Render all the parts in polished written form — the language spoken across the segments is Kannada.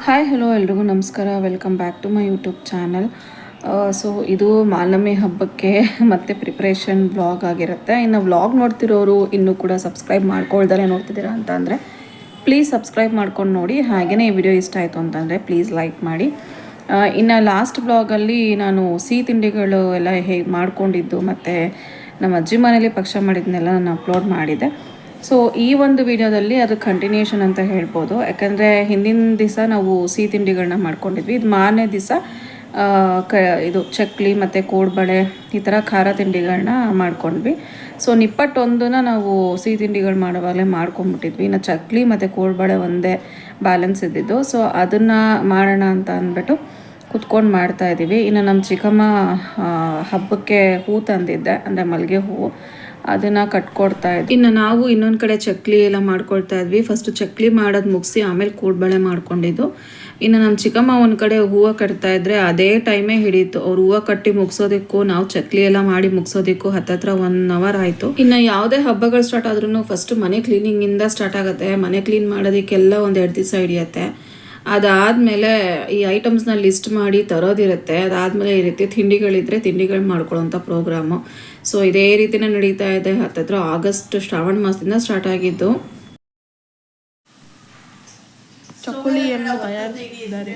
ಹಾಯ್ ಹಲೋ ಎಲ್ರಿಗೂ ನಮಸ್ಕಾರ. Welcome back to my YouTube channel. So ಇದು ಮಾನಮಿ ಹಬ್ಬಕ್ಕೆ ಮತ್ತು ಪ್ರಿಪ್ರೇಷನ್ ವ್ಲಾಗ್ ಆಗಿರುತ್ತೆ. ಇನ್ನು ವ್ಲಾಗ್ ನೋಡ್ತಿರೋರು ಇನ್ನೂ ಕೂಡ ಸಬ್ಸ್ಕ್ರೈಬ್ ಮಾಡ್ಕೊಳ್ದಲ್ಲೇ ನೋಡ್ತಿದ್ದೀರಾ ಅಂತ ಅಂದರೆ ಪ್ಲೀಸ್ ಸಬ್ಸ್ಕ್ರೈಬ್ ಮಾಡ್ಕೊಂಡು ನೋಡಿ. ಹಾಗೆಯೇ ಈ ವಿಡಿಯೋ ಇಷ್ಟ ಆಯಿತು ಅಂತಂದರೆ ಪ್ಲೀಸ್ ಲೈಕ್ ಮಾಡಿ. ಇನ್ನು ಲಾಸ್ಟ್ ವ್ಲಾಗಲ್ಲಿ ನಾನು ಸಿಹಿ ತಿಂಡಿಗಳು ಎಲ್ಲ ಹೇಗೆ ಮಾಡ್ಕೊಂಡಿದ್ದು ಮತ್ತು ನಮ್ಮ ಅಜ್ಜಿ ಮನೇಲಿ ಪಕ್ಷ ಮಾಡಿದ್ದನ್ನೆಲ್ಲ ನಾನು ಅಪ್ಲೋಡ್ ಮಾಡಿದ್ದೆ. ಸೊ ಈ ಒಂದು ವಿಡಿಯೋದಲ್ಲಿ ಅದು ಕಂಟಿನ್ಯೂಷನ್ ಅಂತ ಹೇಳ್ಬೋದು. ಯಾಕಂದರೆ ಹಿಂದಿನ ದಿವಸ ನಾವು ಸಿಹಿ ತಿಂಡಿಗಳನ್ನ ಮಾಡ್ಕೊಂಡಿದ್ವಿ. ಇದು ಮಾರನೇ ದಿವಸ ಇದು ಚಕ್ಲಿ ಮತ್ತು ಕೋಡ್ಬಳೆ ಈ ಥರ ಖಾರ ತಿಂಡಿಗಳನ್ನ ಮಾಡ್ಕೊಂಡ್ವಿ. ಸೊ ನಿಪ್ಪಟ್ಟೊಂದನ್ನ ನಾವು ಸಿಹಿ ತಿಂಡಿಗಳು ಮಾಡೋವಾಗಲೇ ಮಾಡ್ಕೊಂಡ್ಬಿಟ್ಟಿದ್ವಿ. ಇನ್ನು ಚಕ್ಲಿ ಮತ್ತು ಕೋಡ್ಬಳೆ ಒಂದೇ ಬ್ಯಾಲೆನ್ಸ್ ಇದ್ದಿದ್ದು. ಸೊ ಅದನ್ನು ಮಾಡೋಣ ಅಂತ ಅಂದ್ಬಿಟ್ಟು ಕುತ್ಕೊಂಡು ಮಾಡ್ತಾಯಿದ್ದೀವಿ. ಇನ್ನು ನಮ್ಮ ಚಿಕ್ಕಮ್ಮ ಹಬ್ಬಕ್ಕೆ ಹೂ ತಂದಿದ್ದೆ, ಅಂದರೆ ಮಲ್ಲಿಗೆ ಹೂವು, ಅದನ್ನು ಕಟ್ಕೊಡ್ತಾ ಇದ್ವಿ. ಇನ್ನು ನಾವು ಇನ್ನೊಂದು ಕಡೆ ಚಕ್ಲಿ ಎಲ್ಲ ಮಾಡ್ಕೊಳ್ತಾ ಇದ್ವಿ. ಫಸ್ಟು ಚಕ್ಲಿ ಮಾಡೋದು ಮುಗಿಸಿ ಆಮೇಲೆ ಕೋಡ್ಬಳೆ ಮಾಡ್ಕೊಂಡಿದ್ದು. ಇನ್ನು ನಮ್ಮ ಚಿಕ್ಕಮ್ಮ ಒಂದು ಕಡೆ ಹೂವು ಕಟ್ತಾ ಇದ್ರೆ ಅದೇ ಟೈಮೇ ಹಿಡೀತು. ಅವ್ರು ಹೂವು ಕಟ್ಟಿ ಮುಗಿಸೋದಕ್ಕೂ ನಾವು ಚಕ್ಲಿ ಎಲ್ಲ ಮಾಡಿ ಮುಗಿಸೋದಕ್ಕೂ ಹತ್ತತ್ರ 1 hour ಆಯಿತು. ಇನ್ನು ಯಾವುದೇ ಹಬ್ಬಗಳು ಸ್ಟಾರ್ಟ್ ಆದ್ರೂ ಫಸ್ಟ್ ಮನೆ ಕ್ಲೀನಿಂಗಿಂದ ಸ್ಟಾರ್ಟ್ ಆಗುತ್ತೆ. ಮನೆ ಕ್ಲೀನ್ ಮಾಡೋದಕ್ಕೆಲ್ಲ 1-2 ದಿವಸ ಹಿಡಿಯುತ್ತೆ. ಅದಾದಮೇಲೆ ಈ ಐಟಮ್ಸ್ನ ಲಿಸ್ಟ್ ಮಾಡಿ ತರೋದಿರುತ್ತೆ. ಅದಾದಮೇಲೆ ಈ ರೀತಿ ತಿಂಡಿಗಳಿದ್ರೆ ತಿಂಡಿಗಳು ಮಾಡ್ಕೊಳ್ಳೋಂಥ ಪ್ರೋಗ್ರಾಮು. ಸೊ ಇದೇ ರೀತಿನೇ ನಡೀತಾ ಇದೆ. ಹತ್ತತ್ರ ಆಗಸ್ಟ್ ಶ್ರಾವಣ ಮಾಸದಿಂದ ಸ್ಟಾರ್ಟ್ ಆಗಿದ್ದು. ಚಕ್ಕುಳಿಯನ್ನು ತಯಾರಿಸಿದ್ದಾರೆ.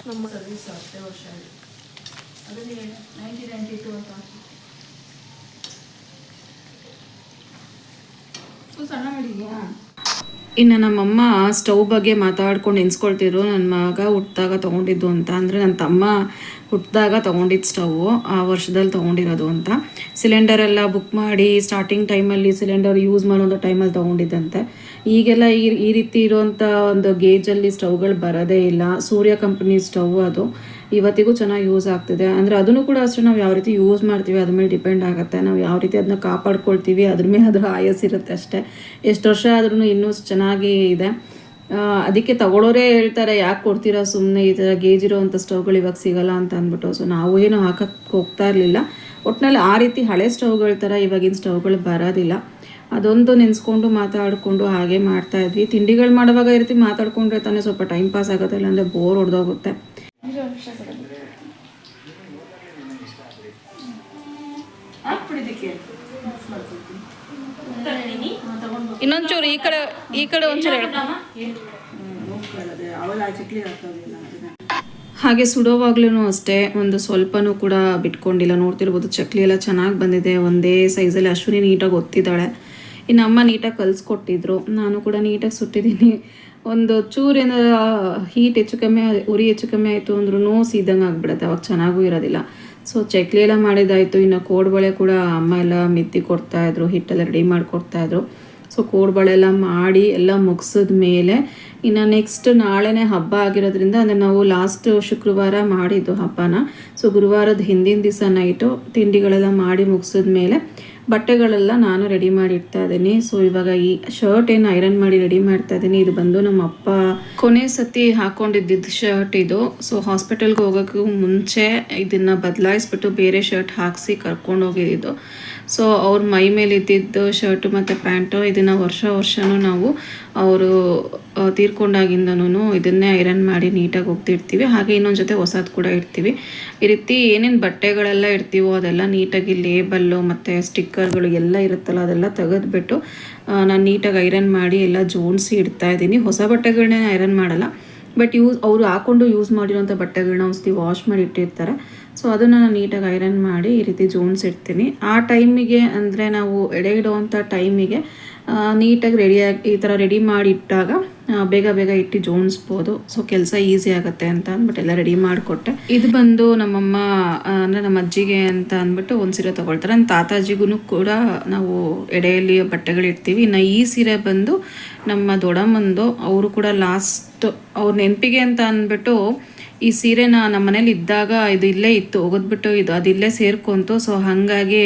ನಮ್ಮ ಸರ್ವಿಸ್ ಅಷ್ಟೇ ವರ್ಷ ಅದರಲ್ಲಿ 1992 ಅಂತ ಸಣ್ಣ ಮಾಡಿದ್ಯಾ. ಇನ್ನು ನಮ್ಮಮ್ಮ ಸ್ಟವ್ ಬಗ್ಗೆ ಮಾತಾಡ್ಕೊಂಡು ಎನ್ಸ್ಕೊಳ್ತಿದ್ರು. ನನ್ನ ಮಗ ಹುಟ್ಟಿದಾಗ ತೊಗೊಂಡಿದ್ದು ಅಂತ, ಅಂದರೆ ನನ್ನ ತಮ್ಮ ಹುಟ್ಟಿದಾಗ ತೊಗೊಂಡಿದ್ದು ಸ್ಟವ್ವು, ಆ ವರ್ಷದಲ್ಲಿ ತೊಗೊಂಡಿರೋದು ಅಂತ. ಸಿಲಿಂಡರೆಲ್ಲ ಬುಕ್ ಮಾಡಿ ಸ್ಟಾರ್ಟಿಂಗ್ ಟೈಮಲ್ಲಿ ಸಿಲಿಂಡರ್ ಯೂಸ್ ಮಾಡೋಂಥ ಟೈಮಲ್ಲಿ ತೊಗೊಂಡಿದ್ದಂತೆ. ಈಗೆಲ್ಲ ಈ ರೀತಿ ಇರೋವಂಥ ಒಂದು ಗೇಜಲ್ಲಿ ಸ್ಟವ್ಗಳು ಬರೋದೇ ಇಲ್ಲ. ಸೂರ್ಯ ಕಂಪ್ನಿ ಸ್ಟವ್ ಅದು ಇವತ್ತಿಗೂ ಚೆನ್ನಾಗಿ ಯೂಸ್ ಆಗ್ತಿದೆ. ಅಂದರೆ ಅದನ್ನು ಕೂಡ ಅಷ್ಟೇ ನಾವು ಯಾವ ರೀತಿ ಯೂಸ್ ಮಾಡ್ತೀವಿ ಅದ್ರ ಮೇಲೆ ಡಿಪೆಂಡ್ ಆಗುತ್ತೆ. ನಾವು ಯಾವ ರೀತಿ ಅದನ್ನ ಕಾಪಾಡ್ಕೊಳ್ತೀವಿ ಅದ್ರ ಮೇಲೆ ಅದರ ಆಯಸ್ಸಿರುತ್ತೆ ಅಷ್ಟೇ. ಎಷ್ಟು ವರ್ಷ ಆದ್ರೂ ಇನ್ನೂ ಚೆನ್ನಾಗಿ ಇದೆ. ಅದಕ್ಕೆ ತಗೊಳ್ಳೋರೇ ಹೇಳ್ತಾರೆ, ಯಾಕೆ ಕೊಡ್ತೀರಾ ಸುಮ್ಮನೆ, ಈ ಥರ ಗೇಜ್ ಇರೋವಂಥ ಸ್ಟವ್ಗಳು ಇವಾಗ ಸಿಗೋಲ್ಲ ಅಂತ ಅಂದ್ಬಿಟ್ಟು. ಸೊ ನಾವು ಏನು ಹಾಕಕ್ಕೆ ಹೋಗ್ತಾ ಇರಲಿಲ್ಲ. ಒಟ್ಟಿನಲ್ಲಿ ಆ ರೀತಿ ಹಳೆ ಸ್ಟವ್ಗಳ ಥರ ಇವಾಗಿನ ಸ್ಟವ್ಗಳು ಬರೋದಿಲ್ಲ. ಅದೊಂದು ನೆನೆಸ್ಕೊಂಡು ಮಾತಾಡಿಕೊಂಡು ಹಾಗೆ ಮಾಡ್ತಾಯಿದ್ವಿ. ತಿಂಡಿಗಳು ಮಾಡುವಾಗ ಈ ರೀತಿ ಮಾತಾಡ್ಕೊಂಡ್ರೆ ತಾನೇ ಸ್ವಲ್ಪ ಟೈಮ್ ಪಾಸ್ ಆಗುತ್ತೆ, ಇಲ್ಲಾಂದರೆ ಬೋರ್ ಹೊಡೆದೋಗುತ್ತೆ. ಇನ್ನೊಂಚೂರು ಈ ಕಡೆ ಒಂಚೂರು ಹಾಗೆ ಸುಡೋವಾಗ್ಲೂ ಅಷ್ಟೇ ಒಂದು ಸ್ವಲ್ಪನೂ ಕೂಡ ಬಿಟ್ಕೊಂಡಿಲ್ಲ. ನೋಡ್ತಿರ್ಬೋದು ಚಕ್ಲಿ ಎಲ್ಲ ಚೆನ್ನಾಗಿ ಬಂದಿದೆ. ಒಂದೇ ಸೈಜಲ್ಲಿ ಅಶ್ವಿನಿ ನೀಟಾಗಿ ಒತ್ತಿದ್ದಾಳೆ. ಇನ್ನು ಅಮ್ಮ ನೀಟಾಗಿ ಕಲಿಸ್ಕೊಟ್ಟಿದ್ರು. ನಾನು ಕೂಡ ನೀಟಾಗಿ ಸುಟ್ಟಿದ್ದೀನಿ. ಒಂದು ಚೂರಿಂದ ಹೀಟ್ ಹೆಚ್ಚು ಕಮ್ಮಿ, ಉರಿ ಹೆಚ್ಚು ಕಮ್ಮಿ ಆಯಿತು ಅಂದ್ರೂ ಸೀದಂಗೆ ಆಗಿಬಿಡುತ್ತೆ, ಅವಾಗ ಚೆನ್ನಾಗೂ ಇರೋದಿಲ್ಲ. ಸೊ ಚಕ್ಲಿ ಎಲ್ಲ ಮಾಡಿದ್ದಾಯಿತು. ಇನ್ನು ಕೋಡ್ಬಳೆ ಕೂಡ ಅಮ್ಮ ಎಲ್ಲ ಮಿತ್ತಿ ಕೊಡ್ತಾಯಿದ್ರು, ಹಿಟ್ಟೆಲ್ಲ ರೆಡಿ ಮಾಡಿಕೊಡ್ತಾಯಿದ್ರು. ಸೊ ಕೋಡ್ಬಳೆ ಎಲ್ಲ ಮಾಡಿ ಎಲ್ಲ ಮುಗಿಸಿದ ಮೇಲೆ ಇನ್ನು ನೆಕ್ಸ್ಟ್ ನಾಳೆನೇ ಹಬ್ಬ ಆಗಿರೋದ್ರಿಂದ ಅಂದರೆ ನಾವು ಲಾಸ್ಟ್ ಶುಕ್ರವಾರ ಮಾಡಿದ್ದು ಹಬ್ಬನ. ಸೊ ಗುರುವಾರದ ಹಿಂದಿನ ದಿವಸ ನೈಟು ತಿಂಡಿಗಳೆಲ್ಲ ಮಾಡಿ ಮುಗಿಸಿದ ಮೇಲೆ ಬಟ್ಟೆಗಳೆಲ್ಲ ನಾನು ರೆಡಿ ಮಾಡಿ ಇಡ್ತಾ ಇದ್ದೀನಿ. ಸೊ ಇವಾಗ ಈ ಶರ್ಟ್ ಏನು ಐರನ್ ಮಾಡಿ ರೆಡಿ ಮಾಡ್ತಾ ಇದ್ದೀನಿ. ಇದು ಬಂದು ನಮ್ಮ ಅಪ್ಪ ಕೊನೆ ಸತಿ ಹಾಕ್ಕೊಂಡಿದ್ದಿದ್ದು ಶರ್ಟ್ ಇದು. ಸೊ ಹಾಸ್ಪಿಟಲ್ಗೆ ಹೋಗೋಕ್ಕೂ ಮುಂಚೆ ಇದನ್ನು ಬದಲಾಯಿಸ್ಬಿಟ್ಟು ಬೇರೆ ಶರ್ಟ್ ಹಾಕಿಸಿ ಕರ್ಕೊಂಡೋಗಿದ್ದು. ಸೊ ಅವ್ರ ಮೈ ಮೇಲೆ ಇದ್ದಿದ್ದು ಶರ್ಟು ಮತ್ತು ಪ್ಯಾಂಟು ಇದನ್ನು ವರ್ಷವೂ ನಾವು ಅವರು ತೀರ್ಕೊಂಡಾಗಿಂದನೂ ಇದನ್ನೇ ಐರನ್ ಮಾಡಿ ನೀಟಾಗಿ ಹೋಗ್ತಿರ್ತೀವಿ. ಹಾಗೆ ಇನ್ನೊಂದು ಜೊತೆ ಹೊಸದು ಕೂಡ ಇಡ್ತೀವಿ. ಈ ರೀತಿ ಏನೇನು ಬಟ್ಟೆಗಳೆಲ್ಲ ಇಡ್ತೀವೋ ಅದೆಲ್ಲ ನೀಟಾಗಿ ಲೇಬಲ್ಲು ಮತ್ತು ಸ್ಟಿಕ್ಕರ್ಗಳು ಎಲ್ಲ ಇರುತ್ತಲ್ಲ ಅದೆಲ್ಲ ತೆಗೆದುಬಿಟ್ಟು ನಾನು ನೀಟಾಗಿ ಐರನ್ ಮಾಡಿ ಎಲ್ಲ ಜೋಡಿಸಿ ಇಡ್ತಾಯಿದ್ದೀನಿ. ಹೊಸ ಬಟ್ಟೆಗಳನ್ನೇ ಐರನ್ ಮಾಡಲ್ಲ, ಬಟ್ ಅವರು ಹಾಕ್ಕೊಂಡು ಯೂಸ್ ಮಾಡಿರೋಂಥ ಬಟ್ಟೆಗಳನ್ನ ಒಂದ್ಸತಿ ವಾಶ್ ಮಾಡಿ ಇಟ್ಟಿರ್ತಾರೆ. ಸೊ ಅದನ್ನು ನಾನು ನೀಟಾಗಿ ಐರನ್ ಮಾಡಿ ಈ ರೀತಿ ಜೋಡಿಸಿಡ್ತೀನಿ. ಆ ಟೈಮಿಗೆ ಅಂದರೆ ನಾವು ಎಡೆ ಇಡುವಂಥ ಟೈಮಿಗೆ ನೀಟಾಗಿ ರೆಡಿಯಾಗಿ ಈ ಥರ ರೆಡಿ ಮಾಡಿ ಇಟ್ಟಾಗ ಬೇಗ ಬೇಗ ಇಟ್ಟು ಜೋಡಿಸ್ಬೋದು. ಸೊ ಕೆಲಸ ಈಸಿ ಆಗುತ್ತೆ ಅಂತ ಅಂದ್ಬಿಟ್ಟು ಎಲ್ಲ ರೆಡಿ ಮಾಡಿಕೊಟ್ಟೆ. ಇದು ಬಂದು ನಮ್ಮಮ್ಮ ಅಂದರೆ ನಮ್ಮ ಅಜ್ಜಿಗೆ ಅಂತ ಅಂದ್ಬಿಟ್ಟು ಒಂದು ಸೀರೆ ತೊಗೊಳ್ತಾರೆ. ನನ್ನ ತಾತಾಜಿಗೂ ಕೂಡ ನಾವು ಎಡೆಯಲ್ಲಿ ಬಟ್ಟೆಗಳಿಡ್ತೀವಿ. ಇನ್ನು ಈ ಸೀರೆ ಬಂದು ನಮ್ಮ ದೊಡ್ಡಮ್ಮಂದು, ಅವರು ಕೂಡ ಲಾಸ್ಟ್ ಅವ್ರ ನೆನಪಿಗೆ ಅಂತ ಅಂದ್ಬಿಟ್ಟು ಈ ಸೀರೆನ ನಮ್ಮ ಮನೇಲಿ ಇದ್ದಾಗ ಇದು ಇಲ್ಲೇ ಇತ್ತು, ಒಗೆದ್ಬಿಟ್ಟು ಅದು ಇಲ್ಲೇ ಸೇರ್ಕೊಂತು. ಸೊ ಹಾಗಾಗಿ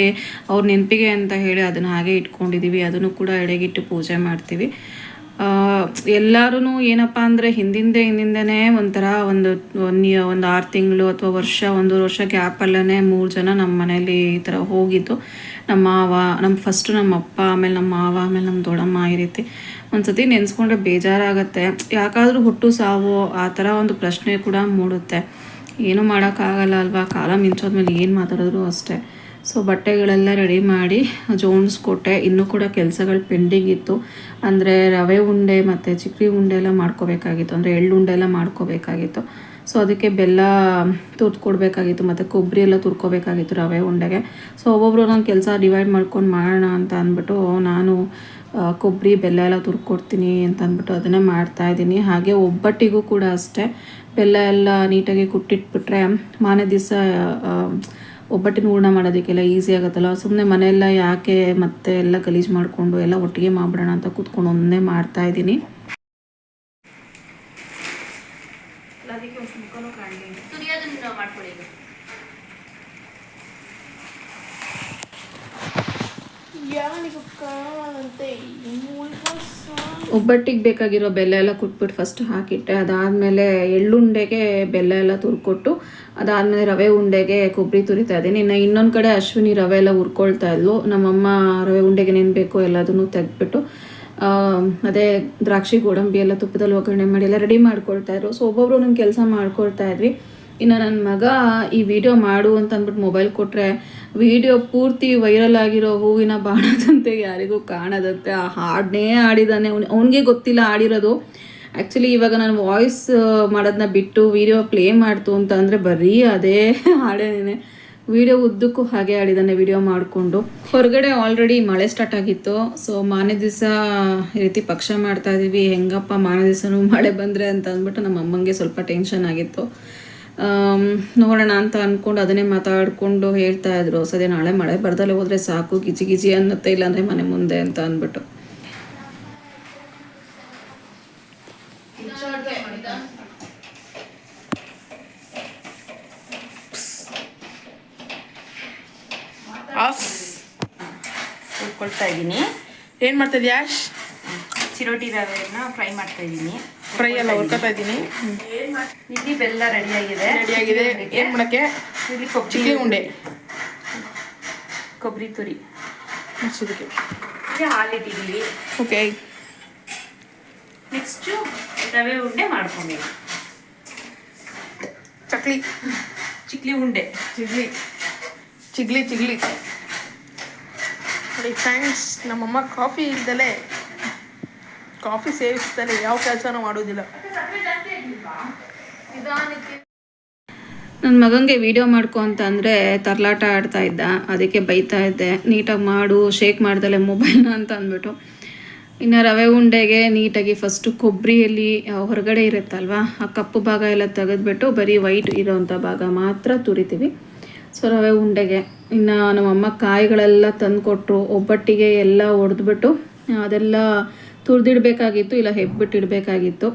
ಅವ್ರ ನೆನಪಿಗೆ ಅಂತ ಹೇಳಿ ಅದನ್ನು ಹಾಗೆ ಇಟ್ಕೊಂಡಿದ್ದೀವಿ. ಅದನ್ನು ಕೂಡ ಎಡೆಗಿಟ್ಟು ಪೂಜೆ ಮಾಡ್ತೀವಿ. ಎಲ್ಲರೂ ಏನಪ್ಪ ಅಂದರೆ ಹಿಂದಿಂದನೇ ಒಂಥರ ಒಂದು 6 ತಿಂಗಳು ಅಥವಾ ವರ್ಷ, 1 ವರ್ಷ ಗ್ಯಾಪಲ್ಲೇ 3 ಜನ ನಮ್ಮ ಮನೇಲಿ ಈ ಥರ ಹೋಗಿದ್ದು. ನಮ್ಮ ಮಾವ, ನಮ್ಮ ಅಪ್ಪ, ಆಮೇಲೆ ನಮ್ಮ ಮಾವ, ಆಮೇಲೆ ನಮ್ಮ ದೊಡ್ಡಮ್ಮ, ಈ ರೀತಿ ಒಂದು ಸತಿ ನೆನೆಸ್ಕೊಂಡ್ರೆ ಬೇಜಾರಾಗುತ್ತೆ. ಯಾಕಾದರೂ ಹುಟ್ಟು ಸಾವು ಆ ಥರ ಒಂದು ಪ್ರಶ್ನೆ ಕೂಡ ಮೂಡುತ್ತೆ. ಏನೂ ಮಾಡೋಕ್ಕಾಗಲ್ಲ ಅಲ್ವಾ, ಕಾಲ ಮಿಂಚೋದ್ಮೇಲೆ ಏನು ಮಾತಾಡಿದ್ರು ಅಷ್ಟೇ. ಸೊ ಬಟ್ಟೆಗಳೆಲ್ಲ ರೆಡಿ ಮಾಡಿ ಜೋಡಿಸ್ಕೊಟ್ಟೆ. ಇನ್ನೂ ಕೂಡ ಕೆಲಸಗಳು ಪೆಂಡಿಂಗ್ ಇತ್ತು. ಅಂದರೆ ರವೆ ಉಂಡೆ ಮತ್ತು ಚಿಕ್ರಿ ಉಂಡೆ ಎಲ್ಲ ಮಾಡ್ಕೋಬೇಕಾಗಿತ್ತು, ಅಂದರೆ ಎಳ್ಳು ಉಂಡೆ ಎಲ್ಲ ಮಾಡ್ಕೋಬೇಕಾಗಿತ್ತು. ಸೊ ಅದಕ್ಕೆ ಬೆಲ್ಲ ತುರ್ದು ಕೊಡಬೇಕಾಗಿತ್ತು ಮತ್ತು ಕೊಬ್ಬರಿ ಎಲ್ಲ ತುರ್ಕೋಬೇಕಾಗಿತ್ತು ರವೆ ಉಂಡೆಗೆ. ಸೊ ಒಬ್ಬೊಬ್ರು ನಾನು ಕೆಲಸ ಡಿವೈಡ್ ಮಾಡ್ಕೊಂಡು ಮಾಡೋಣ ಅಂತ ಅಂದ್ಬಿಟ್ಟು ನಾನು ಕೊಬ್ಬರಿ ಬೆಲ್ಲ ಎಲ್ಲ ತುರ್ಕೊಡ್ತೀನಿ ಅಂತ ಅಂದ್ಬಿಟ್ಟು ಅದನ್ನೇ ಮಾಡ್ತಾಯಿದ್ದೀನಿ. ಹಾಗೆ ಒಬ್ಬಟ್ಟಿಗೂ ಕೂಡ ಅಷ್ಟೇ, ಬೆಲ್ಲ ಎಲ್ಲ ನೀಟಾಗಿ ಕುಟ್ಟಿಟ್ಬಿಟ್ರೆ ಮಾರನೇ ದಿವಸ ಒಬ್ಬಟ್ಟಿನ ಹೂರ್ಣ ಮಾಡೋದಕ್ಕೆಲ್ಲ ಈಸಿ ಆಗುತ್ತಲ್ಲ. ಸುಮ್ಮನೆ ಮನೆಯೆಲ್ಲ ಯಾಕೆ ಮತ್ತೆ ಎಲ್ಲ ಗಲೀಜು ಮಾಡಿಕೊಂಡು ಎಲ್ಲ ಒಟ್ಟಿಗೆ ಮಾಡಿಬಿಡೋಣ ಅಂತ ಕೂತ್ಕೊಂಡು ಒಂದೇ ಮಾಡ್ತಾಯಿದ್ದೀನಿ. ಒಬ್ಬಟ್ಟಿಗೆ ಬೇಕಾಗಿರೋ ಬೆಲ್ಲ ಎಲ್ಲ ಕುಟ್ಬಿಟ್ಟು ಫಸ್ಟ್ ಹಾಕಿಟ್ಟೆ. ಅದಾದಮೇಲೆ ಎಳ್ಳುಂಡೆಗೆ ಬೆಲ್ಲ ಎಲ್ಲ ತುರ್ಕೊಟ್ಟು ಅದಾದಮೇಲೆ ರವೆ ಉಂಡೆಗೆ ಕೊಬ್ಬರಿ ತುರಿತಾ ಇದ್ದೀನಿ. ಇನ್ನೊಂದು ಕಡೆ ಅಶ್ವಿನಿ ರವೆ ಎಲ್ಲ ಹುರ್ಕೊಳ್ತಾ ಇದ್ಲು. ನಮ್ಮಮ್ಮ ರವೆ ಉಂಡೆಗೆ ಏನೇನು ಬೇಕೋ ಎಲ್ಲದನ್ನು ತೆಗೆದ್ಬಿಟ್ಟು ಅದೇ ದ್ರಾಕ್ಷಿ ಗೋಡಂಬಿ ಎಲ್ಲ ತುಪ್ಪದಲ್ಲಿ ಒಗ್ಗರಣೆ ಮಾಡಿ ಎಲ್ಲ ರೆಡಿ ಮಾಡ್ಕೊಳ್ತಾಯಿದ್ರು. ಸೊ ಒಬ್ಬೊಬ್ರು ನನ್ನ ಕೆಲಸ ಮಾಡ್ಕೊಳ್ತಾಯಿದ್ವಿ. ಇನ್ನು ನನ್ನ ಮಗ ಈ ವಿಡಿಯೋ ಮಾಡು ಅಂತ ಅಂದ್ಬಿಟ್ಟು ಮೊಬೈಲ್ ಕೊಟ್ಟರೆ ವಿಡಿಯೋ ಪೂರ್ತಿ ವೈರಲ್ ಆಗಿರೋ ಹೂವಿನ ಬಾಣದಂತೆ ಯಾರಿಗೂ ಕಾಣದಂತೆ ಆ ಹಾಡನ್ನೇ ಆಡಿದ್ದಾನೆ. ಅವನಿಗೆ ಗೊತ್ತಿಲ್ಲ ಆಡಿರೋದು. ಆ್ಯಕ್ಚುಲಿ ಇವಾಗ ನಾನು ವಾಯ್ಸ್ ಮಾಡೋದನ್ನ ಬಿಟ್ಟು ವಿಡಿಯೋ ಪ್ಲೇ ಮಾಡ್ತು ಅಂತ ಅಂದರೆ ಬರೀ ಅದೇ ಹಾಡೇನೆ. ವಿಡಿಯೋ ಉದ್ದಕ್ಕೂ ಹಾಗೆ ಆಡಿದ್ದಾನೆ ವಿಡಿಯೋ ಮಾಡಿಕೊಂಡು. ಹೊರಗಡೆ ಆಲ್ರೆಡಿ ಮಳೆ ಸ್ಟಾರ್ಟ್ ಆಗಿತ್ತು. ಸೊ ಮಾರನೇ ದಿವಸ ಈ ರೀತಿ ಪಕ್ಷ ಮಾಡ್ತಾಯಿದ್ದೀವಿ. ಹೆಂಗಪ್ಪ ಮಾರನೇ ದಿವಸನೂ ಮಳೆ ಬಂದರೆ ಅಂತ ಅಂದ್ಬಿಟ್ಟು ನಮ್ಮ ಅಮ್ಮಂಗೆ ಸ್ವಲ್ಪ ಟೆನ್ಷನ್ ಆಗಿತ್ತು. ನೋಡೋಣ ಅಂತ ಅಂದ್ಕೊಂಡು ಅದನ್ನೇ ಮಾತಾಡಿಕೊಂಡು ಹೇಳ್ತಾಯಿದ್ರು. ಸದ್ಯ ನಾಳೆ ಮಳೆ ಬರ್ದಲ್ಲೇ ಹೋದರೆ ಸಾಕು, ಗಿಜಿ ಗಿಜಿ ಅನ್ನತ್ತೆ, ಇಲ್ಲಾಂದರೆ ಮನೆ ಮುಂದೆ ಅಂತ ಅಂದ್ಬಿಟ್ಟು. ಹುರ್ಕೊಳ್ತಾ ಇದ್ದೀನಿ. ಏನು ಮಾಡ್ತಾ ಇದೀಯಾ? ಚಿರೋಟಿ ರವೆನ ಫ್ರೈ ಮಾಡ್ತಾ ಇದ್ದೀನಿ. ಫ್ರೈ ಎಲ್ಲ ಹುರ್ಕೊತಾ ಇದ್ದೀನಿ. ಇಲ್ಲಿ ಬೆಲ್ಲ ರೆಡಿಯಾಗಿದೆ. ಏನು ಮಾಡೋಕ್ಕೆ? ಇಲ್ಲಿ ಚಿಕ್ಲಿ ಉಂಡೆ, ಕೊಬ್ಬರಿ ತುರಿ ಮುಚ್ಚೋದಕ್ಕೆ. ಇಲ್ಲಿ ಹಾಲಿಟ್ಟಿದ್ದೀವಿ. ಓಕೆ, ನೆಕ್ಸ್ಟು ರವೆ ಉಂಡೆ ಮಾಡ್ಕೊಂಬೇಕು. ಚಿಕ್ಲಿ ಉಂಡೆ ಚಿಗ್ಲಿ ನೋಡಿ ಫ್ರೆಂಡ್ಸ್, ನಮ್ಮಮ್ಮ ಕಾಫಿ ಇಲ್ದಲೇ, ಕಾಫಿ ಸೇವಿಸ್ದಲೇ ಯಾವ ಕೆಲಸನೂ ಮಾಡೋದಿಲ್ಲ. ನನ್ನ ಮಗನಿಗೆ ವಿಡಿಯೋ ಮಾಡ್ಕೊ ಅಂತ ಅಂದರೆ ತರ್ಲಾಟ ಆಡ್ತಾ ಇದ್ದ. ಅದಕ್ಕೆ ಬೈತಾ ಇದ್ದೆ, ನೀಟಾಗಿ ಮಾಡು, ಶೇಕ್ ಮಾಡ್ದಲೆ ಮೊಬೈಲ್ನ ಅಂತ ಅಂದ್ಬಿಟ್ಟು. ಇನ್ನು ರವೆ ಉಂಡೆಗೆ ನೀಟಾಗಿ ಫಸ್ಟು ಕೊಬ್ಬರಿಯಲ್ಲಿ ಹೊರಗಡೆ ಇರುತ್ತಲ್ವ ಆ ಕಪ್ಪು ಭಾಗ ಎಲ್ಲ ತೆಗೆದ್ಬಿಟ್ಟು ಬರೀ ವೈಟ್ ಇರೋವಂಥ ಭಾಗ ಮಾತ್ರ ತುರಿತೀವಿ. ಸೊ ರವೆ ಉಂಡೆಗೆ ಇನ್ನು ನಮ್ಮಮ್ಮ ಕಾಯಿಗಳೆಲ್ಲ ತಂದು ಕೊಟ್ಟರು. ಒಬ್ಬಟ್ಟಿಗೆ ಎಲ್ಲ ಒಡೆದ್ಬಿಟ್ಟು ಅದೆಲ್ಲ ತುರಿದಿಡಬೇಕಾಗಿತ್ತು, ಇಲ್ಲ ಹೆಬ್ಬಿಟ್ಟಿಡಬೇಕಾಗಿತ್ತು.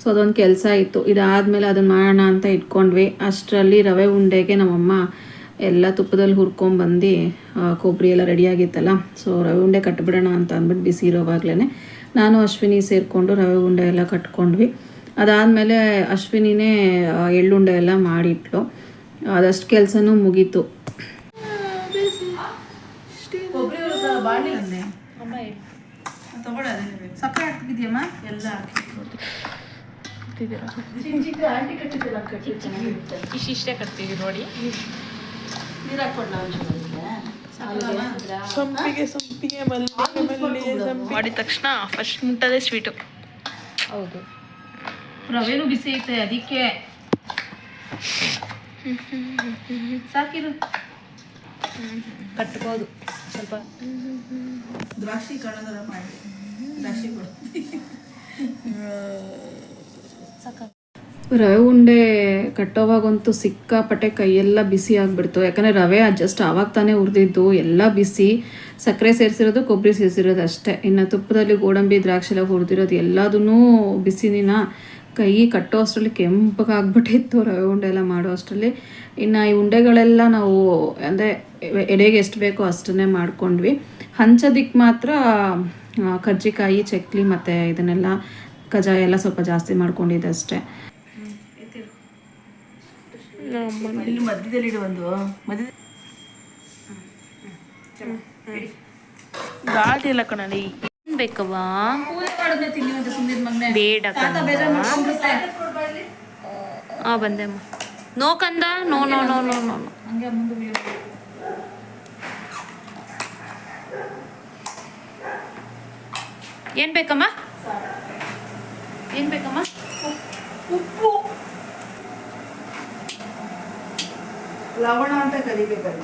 ಸೊ ಅದೊಂದು ಕೆಲಸ ಇತ್ತು. ಇದಾದಮೇಲೆ ಅದನ್ನು ಮಾಡೋಣ ಅಂತ ಇಟ್ಕೊಂಡ್ವಿ. ಅಷ್ಟರಲ್ಲಿ ರವೆ ಉಂಡೆಗೆ ನಮ್ಮಮ್ಮ ಎಲ್ಲ ತುಪ್ಪದಲ್ಲಿ ಹುರ್ಕೊಂಬಂದು ಕೊಬ್ಬರಿ ಎಲ್ಲ ರೆಡಿಯಾಗಿತ್ತಲ್ಲ. ಸೊ ರವೆ ಉಂಡೆ ಕಟ್ಬಿಡೋಣ ಅಂತ ಅಂದ್ಬಿಟ್ಟು ಬಿಸಿ ಇರೋವಾಗಲೇ ನಾನು ಅಶ್ವಿನಿ ಸೇರಿಕೊಂಡು ರವೆ ಉಂಡೆ ಎಲ್ಲ ಕಟ್ಕೊಂಡ್ವಿ. ಅದಾದಮೇಲೆ ಅಶ್ವಿನಿನೇ ಎಳ್ಳುಂಡೆ ಎಲ್ಲ ಮಾಡಿಟ್ಲು. ಅದಷ್ಟು ಕೆಲಸನೂ ಮುಗೀತು. ಸಕ್ಕರೆ ಹಾಕ್ತಿದ್ಯಮ್ಮ ಎಲ್ಲ ಇಷ್ಟೇ ಕಟ್ತೀವಿ ನೋಡಿ. ನೀರು ಹಾಕ್ಕೊಡ್ಲ ಸಂಪಿಗೆ ಮಾಡಿದ ತಕ್ಷಣ ಫಸ್ಟ್ ಮುಟ್ಟದೆ ಸ್ವೀಟು. ಹೌದು, ರವೆನೂ ಬಿಸಿ ಐತೆ ಅದಕ್ಕೆ ಸಾಕಿರು ಕಟ್ಬೋದು. ಸ್ವಲ್ಪ ದ್ರಾಕ್ಷಿ ಕಣದರ ಮಾಡಿ ದ್ರಾಕ್ಷಿ ರವೆ ಉಂಡೆ ಕಟ್ಟೋವಾಗಂತೂ ಸಿಕ್ಕಾಪಟ್ಟೆ ಕೈಯೆಲ್ಲ ಬಿಸಿ ಆಗಿಬಿಡ್ತು. ಯಾಕಂದರೆ ರವೆ ಜಸ್ಟ್ ಆವಾಗ ತಾನೇ ಹುರಿದಿದ್ದು, ಎಲ್ಲ ಬಿಸಿ. ಸಕ್ಕರೆ ಸೇರಿಸಿರೋದು, ಕೊಬ್ಬರಿ ಸೇರಿಸಿರೋದು ಅಷ್ಟೇ. ಇನ್ನು ತುಪ್ಪದಲ್ಲಿ ಗೋಡಂಬಿ ದ್ರಾಕ್ಷಿ ಎಲ್ಲ ಹುರಿದಿರೋದು ಎಲ್ಲದೂ ಬಿಸಿನಿನ ಕೈ ಕಟ್ಟೋ ಅಷ್ಟರಲ್ಲಿ ಕೆಂಪಗಾಗ್ಬಿಟ್ಟಿತ್ತು ರವೆ ಉಂಡೆ ಎಲ್ಲ ಮಾಡೋ ಅಷ್ಟರಲ್ಲಿ. ಇನ್ನು ಈ ಉಂಡೆಗಳೆಲ್ಲ ನಾವು ಅಂದರೆ ಎಡೆಗೆ ಎಷ್ಟು ಬೇಕೋ ಅಷ್ಟನ್ನೇ ಮಾಡ್ಕೊಂಡ್ವಿ. ಹಂಚೋದಿಕ್ಕೆ ಮಾತ್ರ ಕಜ್ಜಿಕಾಯಿ, ಚಕ್ಲಿ ಮತ್ತು ಇದನ್ನೆಲ್ಲ ಕಜಾಯ ಎಲ್ಲ ಸ್ವಲ್ಪ ಜಾಸ್ತಿ ಮಾಡ್ಕೊಂಡಿದ್ದೆ ಅಷ್ಟೇ. ಇಲ್ಲಿ ಮಧ್ಯದಲ್ಲಿ ಇಡು ಒಂದು ಮಧ್ಯ ಗಾಡಿ ಇಲ್ಲ ಕಣಲಿ. ಬೇಕವ್ವಾ ಪೂಜೆ ಮಾಡೋದನ್ನೇ ತಿನ್ನಿ ಅಂತ ಸುಮ್ಮನೆ ಮಗನೇ. ಬೇಡ ತಾತ ಬೇಜಾರು ಮಾಡ್ಕೊಂಡ್ಬಿಡುತ್ತೆ. ಬಂದೆ ಅಮ್ಮ. ನೋ ಕಂದ, no no no no no no. ಹಂಗೆ ಮುಂದೆ ಬೀಳು. ಏನ್ ಬೇಕಮ್ಮ? ಏನ್ ಬೇಕಮ್ಮ? ಉಪ್ಪು ಲವಣ ಅಂತ ಕರಿಬೇಕಲ್ಲ.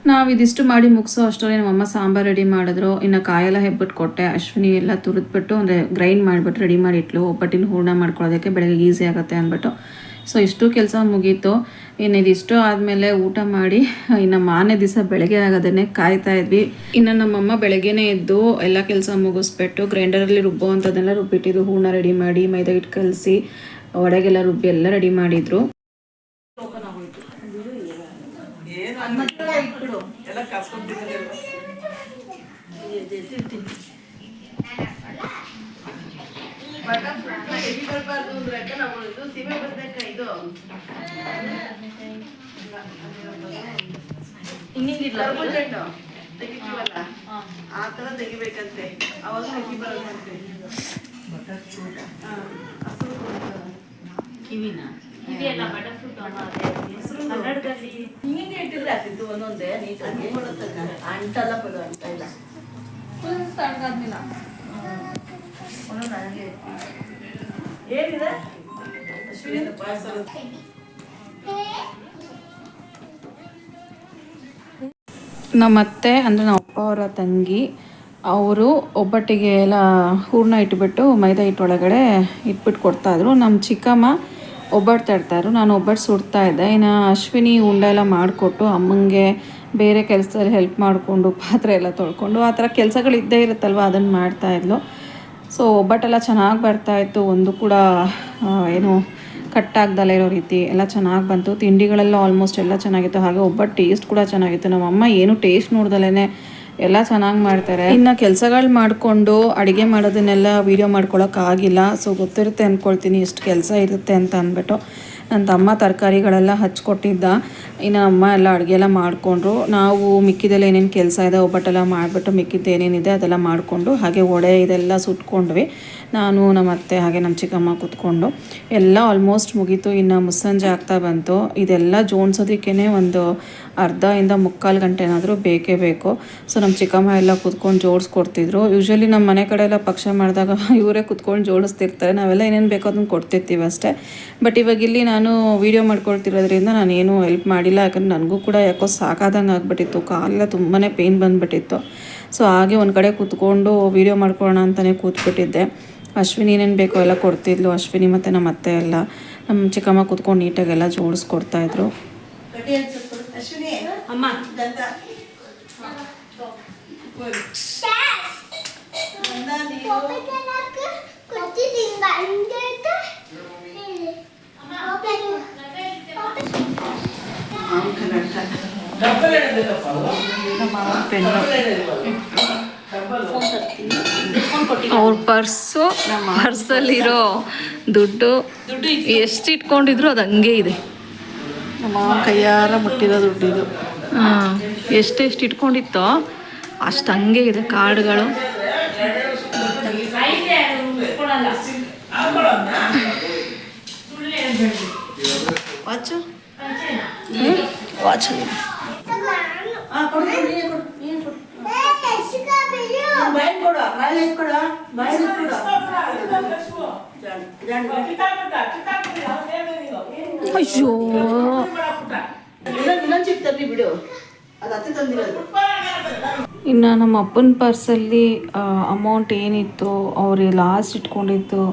ನಾವು ಇದಿಷ್ಟು ಮಾಡಿ ಮುಗಿಸೋ ಅಷ್ಟರಲ್ಲಿ ನಮ್ಮಮ್ಮ ಸಾಂಬಾರು ರೆಡಿ ಮಾಡಿದ್ರು. ಇನ್ನು ಕಾಯೆಲ್ಲ ಹೆಬ್ಬಿಟ್ಟು ಕೊಟ್ಟೆ. ಅಶ್ವಿನಿ ಎಲ್ಲ ತುರಿದ್ಬಿಟ್ಟು ಅಂದರೆ ಗ್ರೈಂಡ್ ಮಾಡಿಬಿಟ್ಟು ರೆಡಿ ಮಾಡಿ ಇಟ್ಲು. ಒಬ್ಬಟ್ಟಿನ ಹೂರ್ಣ ಮಾಡ್ಕೊಳ್ಳೋದಕ್ಕೆ ಬೆಳಗ್ಗೆ ಈಸಿ ಆಗುತ್ತೆ ಅಂದ್ಬಿಟ್ಟು. ಸೊ ಇಷ್ಟು ಕೆಲಸ ಮುಗೀತು. ಇನ್ನು ಇದಿಷ್ಟು ಆದಮೇಲೆ ಊಟ ಮಾಡಿ ಇನ್ನು ಮಾರನೇ ದಿವಸ ಬೆಳಗ್ಗೆ ಆಗೋದನ್ನೇ ಕಾಯ್ತಾ ಇದ್ವಿ. ಇನ್ನು ನಮ್ಮಮ್ಮ ಬೆಳಗ್ಗೆನೇ ಎದ್ದು ಎಲ್ಲ ಕೆಲಸ ಮುಗಿಸ್ಬಿಟ್ಟು ಗ್ರೈಂಡರಲ್ಲಿ ರುಬ್ಬೋ ಅಂಥದ್ದೆಲ್ಲ ರುಬ್ಬಿಟ್ಟಿದ್ದು, ಹೂರ್ಣ ರೆಡಿ ಮಾಡಿ ಮೈದಾ ಹಿಟ್ಟು ಕಲಸಿ ಒಡೆಗೆಲ್ಲ ರುಬ್ಬಿ ಎಲ್ಲ ರೆಡಿ ಮಾಡಿದ್ರು. ಎಲ್ಲ ಕಾಸ್ಕೊಂಡ್ಬಿಟ್ಟಿದ್ದಾರೆ. ಬರಬಾರ್ದು ಅಂದ್ರೆ ನಾವು ಇದು ಸೀಮೆ ಬದನೆಕಾಯಿ ಇದು ಕರ್ಬೂಜ ತೆಗಿತೀವಲ್ಲ ಆ ಥರ ತೆಗಿಬೇಕಂತೆ. ಅವಾಗ ಅಕ್ಕಿ ಬರೋದಂತೆ. ಕಿವಿನ ಹಿಂಗೆ ಇಟ್ಟಿದ್ರೆ ಆಗ್ತಿತ್ತು ಒಂದೊಂದೇ ನೀಟಾಗಿ ಅಂಟಲ್ಲ ಪದ ಅಂತ ಇಲ್ಲ. ಏನಿದೆ ಅಶ್ವಿನಿ ಪಾಯಸ? ನಮ್ಮತ್ತೆ ಅಂದರೆ ನಮ್ಮ ಅಪ್ಪ ಅವರ ತಂಗಿ ಅವರು ಒಬ್ಬಟ್ಟಿಗೆ ಎಲ್ಲ ಹೂರ್ಣ ಇಟ್ಬಿಟ್ಟು ಮೈದಾ ಹಿಟ್ಟು ಒಳಗಡೆ ಇಟ್ಬಿಟ್ಟು ಕೊಡ್ತಾಯಿದ್ರು. ನಮ್ಮ ಚಿಕ್ಕಮ್ಮ ಒಬ್ಬಟ್ಟು ತರ್ತಾಯಿದ್ರು, ನಾನು ಒಬ್ಬಟ್ಟು ಸುಡ್ತಾ ಇದ್ದೆ. ಇನ್ನು ಅಶ್ವಿನಿ ಉಂಡೆ ಎಲ್ಲ ಮಾಡಿಕೊಟ್ಟು ಅಮ್ಮಂಗೆ ಬೇರೆ ಕೆಲಸದಲ್ಲಿ ಹೆಲ್ಪ್ ಮಾಡಿಕೊಂಡು ಪಾತ್ರೆ ಎಲ್ಲ ತೊಳ್ಕೊಂಡು ಆ ಥರ ಕೆಲಸಗಳು ಇದ್ದೇ ಇರುತ್ತಲ್ವ, ಅದನ್ನು ಮಾಡ್ತಾಯಿದ್ಲು. ಸೊ ಒಬ್ಬಟ್ಟೆಲ್ಲ ಚೆನ್ನಾಗಿ ಬರ್ತಾಯಿತ್ತು. ಒಂದು ಕೂಡ ಏನು ಕಟ್ಟಾಗ್ದಲೇ ಇರೋ ರೀತಿ ಎಲ್ಲ ಚೆನ್ನಾಗಿ ಬಂತು. ತಿಂಡಿಗಳೆಲ್ಲ ಆಲ್ಮೋಸ್ಟ್ ಎಲ್ಲ ಚೆನ್ನಾಗಿತ್ತು. ಹಾಗೆ ಒಬ್ಬಟ್ಟು ಟೇಸ್ಟ್ ಕೂಡ ಚೆನ್ನಾಗಿತ್ತು. ನಮ್ಮಮ್ಮ ಏನು ಟೇಸ್ಟ್ ನೋಡ್ದಲೇ ಎಲ್ಲ ಚೆನ್ನಾಗಿ ಮಾಡ್ತಾರೆ. ಇನ್ನು ಕೆಲಸಗಳು ಮಾಡಿಕೊಂಡು ಅಡುಗೆ ಮಾಡೋದನ್ನೆಲ್ಲ ವೀಡಿಯೋ ಮಾಡ್ಕೊಳಕ್ಕಾಗಿಲ್ಲ. ಸೊ ಗೊತ್ತಿರುತ್ತೆ ಅಂದ್ಕೊಳ್ತೀನಿ ಎಷ್ಟು ಕೆಲಸ ಇರುತ್ತೆ ಅಂತ ಅಂದ್ಬಿಟ್ಟು. ನನ್ನ ತಮ್ಮ ತರಕಾರಿಗಳೆಲ್ಲ ಹಚ್ಕೊಟ್ಟಿದ್ದ. ಇನ್ನು ಅಮ್ಮ ಎಲ್ಲ ಅಡುಗೆ ಎಲ್ಲ ಮಾಡಿಕೊಂಡ್ರು. ನಾವು ಮಿಕ್ಕಿದೆಲ್ಲ ಏನೇನು ಕೆಲಸ ಇದೆ ಒಬ್ಬಟ್ಟೆಲ್ಲ ಮಾಡಿಬಿಟ್ಟು ಮಿಕ್ಕಿದ್ದು ಏನೇನಿದೆ ಅದೆಲ್ಲ ಮಾಡಿಕೊಂಡು ಹಾಗೆ ವಡೆ ಇದೆಲ್ಲ ಸುಟ್ಕೊಂಡ್ವಿ. ನಾನು ನಮ್ಮ ಅತ್ತೆ ಹಾಗೆ ನಮ್ಮ ಚಿಕ್ಕಮ್ಮ ಕೂತ್ಕೊಂಡು ಎಲ್ಲ ಆಲ್ಮೋಸ್ಟ್ ಮುಗೀತು. ಇನ್ನು ಮುಸ್ಸಂಜೆ ಆಗ್ತಾ ಬಂತು. ಇದೆಲ್ಲ ಜೋಡಿಸೋದಕ್ಕೇ ಒಂದು ಅರ್ಧದಿಂದ ಮುಕ್ಕಾಲು ಗಂಟೆ ಏನಾದರೂ ಬೇಕೇ ಬೇಕು. ಸೊ ನಮ್ಮ ಚಿಕ್ಕಮ್ಮ ಎಲ್ಲ ಕೂತ್ಕೊಂಡು ಜೋಡಿಸ್ಕೊಡ್ತಿದ್ರು. ಯೂಶ್ವಲಿ ನಮ್ಮ ಮನೆ ಕಡೆ ಎಲ್ಲ ಪಕ್ಷ ಮಾಡಿದಾಗ ಇವರೇ ಕೂತ್ಕೊಂಡು ಜೋಡಿಸ್ತಿರ್ತಾರೆ. ನಾವೆಲ್ಲ ಏನೇನು ಬೇಕೋ ಅದನ್ನು ಕೊಡ್ತಿರ್ತೀವಿ ಅಷ್ಟೇ. ಬಟ್ ಇವಾಗ ಇಲ್ಲಿ ನಾನು ವೀಡಿಯೋ ಮಾಡ್ಕೊಳ್ತಿರೋದ್ರಿಂದ ನಾನೇನು ಹೆಲ್ಪ್ ಮಾಡಿಲ್ಲ. ಯಾಕಂದರೆ ನನಗೂ ಕೂಡ ಯಾಕೋ ಸಾಕಾದಂಗೆ ಆಗಿಬಿಟ್ಟಿತ್ತು. ಕಾಲೆಲ್ಲ ತುಂಬಾ ಪೇಯ್ನ್ ಬಂದುಬಿಟ್ಟಿತ್ತು. ಸೊ ಹಾಗೆ ಒಂದು ಕಡೆ ಕೂತ್ಕೊಂಡು ವೀಡಿಯೋ ಮಾಡ್ಕೊಳ್ಳೋಣ ಅಂತಲೇ ಕೂತ್ಬಿಟ್ಟಿದ್ದೆ. ಅಶ್ವಿನಿ ಏನೇನು ಬೇಕೋ ಎಲ್ಲ ಕೊಡ್ತಿದ್ಲು. ಅಶ್ವಿನಿ ಮತ್ತು ನಮ್ಮ ಅತ್ತೆ ಎಲ್ಲ ನಮ್ಮ ಚಿಕ್ಕಮ್ಮ ಕೂತ್ಕೊಂಡು ನೀಟಾಗೆಲ್ಲ ಜೋಡಿಸ್ಕೊಡ್ತಾಯಿದ್ರು. ಅಶ್ವಿನಿ ಅಮ್ಮ ಅವ್ರ ಪರ್ಸಲ್ಲಿರೋ ದುಡ್ಡು ಎಷ್ಟು ಇಟ್ಕೊಂಡಿದ್ರು ಅದು ಹಂಗೆ ಇದೆ. ನಮ್ಮ ಕೈಯಾರ ಮುಟ್ಟಿರೋ ದುಡ್ಡಿದು. ಎಷ್ಟೆಷ್ಟು ಇಟ್ಕೊಂಡಿತ್ತೋ ಅಷ್ಟು ಹಂಗೆ ಇದೆ ಕಾರ್ಡ್ಗಳು. ವಾಚು ವಾಚ್ ಅಯ್ಯೋ ಬಿಡು, ಅದು ಅತ್ತೆ ತಂದಿರೋದು. ಇನ್ನು ನಮ್ಮ ಅಪ್ಪನ ಪರ್ಸಲ್ಲಿ ಅಮೌಂಟ್ ಏನಿತ್ತು ಅವ್ರು ಲಾಸ್ಟ್ ಇಟ್ಕೊಂಡಿದ್ದು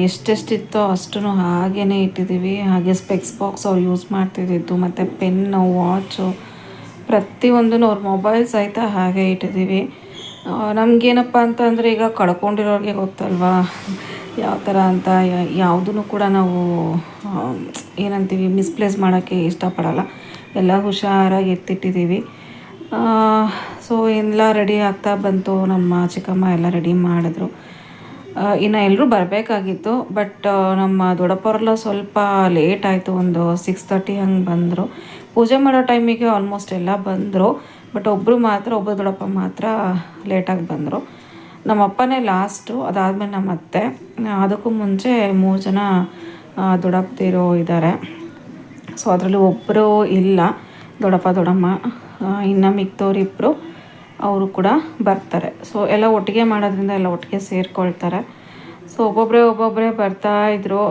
ಎಷ್ಟೆಷ್ಟಿತ್ತೋ ಅಷ್ಟು ಹಾಗೇ ಇಟ್ಟಿದ್ದೀವಿ. ಹಾಗೆ ಸ್ಪೆಕ್ಸ್ ಬಾಕ್ಸ್ ಅವ್ರು ಯೂಸ್ ಮಾಡ್ತಿದ್ದಿದ್ದು ಮತ್ತು ಪೆನ್ನು, ವಾಚು ಪ್ರತಿಯೊಂದೂ ಅವ್ರ ಮೊಬೈಲ್ ಸಹಿತ ಹಾಗೆ ಇಟ್ಟಿದ್ದೀವಿ. ನಮಗೇನಪ್ಪ ಅಂತಂದರೆ ಈಗ ಕಳ್ಕೊಂಡಿರೋರಿಗೆ ಗೊತ್ತಲ್ವಾ ಯಾವ ಥರ ಅಂತ. ಯಾವುದೂ ಕೂಡ ನಾವು ಏನಂತೀವಿ ಮಿಸ್ಪ್ಲೇಸ್ ಮಾಡೋಕ್ಕೆ ಇಷ್ಟಪಡಲ್ಲ. ಎಲ್ಲ ಹುಷಾರಾಗಿ ಎತ್ತಿಟ್ಟಿದ್ದೀವಿ. ಸೊ ಎಲ್ಲ ರೆಡಿ ಆಗ್ತಾ ಬಂತು. ನಮ್ಮ ಚಿಕ್ಕಮ್ಮ ಎಲ್ಲ ರೆಡಿ ಮಾಡಿದ್ರು. ಇನ್ನು ಎಲ್ಲರೂ ಬರಬೇಕಾಗಿತ್ತು. ಬಟ್ ನಮ್ಮ ದೊಡ್ಡಪ್ಪರೆಲ್ಲ ಸ್ವಲ್ಪ ಲೇಟ್ ಆಯಿತು. ಒಂದು 6:30 ಹಂಗೆ ಬಂದರು. ಪೂಜೆ ಮಾಡೋ ಟೈಮಿಗೆ ಆಲ್ಮೋಸ್ಟ್ ಎಲ್ಲ ಬಂದರು. ಬಟ್ ಒಬ್ಬ ದೊಡ್ಡಪ್ಪ ಮಾತ್ರ ಲೇಟಾಗಿ ಬಂದರು. ನಮ್ಮಪ್ಪನೇ ಲಾಸ್ಟು, ಅದಾದಮೇಲೆ ನಮ್ಮ ಅತ್ತೆ. ಅದಕ್ಕೂ ಮುಂಚೆ 3 ಜನ ದೊಡ್ಡಪ್ಪದಿರೋ ಇದ್ದಾರೆ. ಸೊ ಅದರಲ್ಲಿ ಒಬ್ಬರು ಇಲ್ಲ, ದೊಡ್ಡಪ್ಪ ದೊಡ್ಡಮ್ಮ. ಇನ್ನು ಮಿಕ್ತವ್ರಿಬ್ಬರು ಅವರು ಕೂಡ ಬರ್ತಾರೆ. ಸೊ ಎಲ್ಲ ಒಟ್ಟಿಗೆ ಮಾಡೋದ್ರಿಂದ ಎಲ್ಲ ಒಟ್ಟಿಗೆ ಸೇರಿಕೊಳ್ತಾರೆ. ಸೊ ಒಬ್ಬೊಬ್ಬರೇ ಬರ್ತಾಯಿದ್ರು.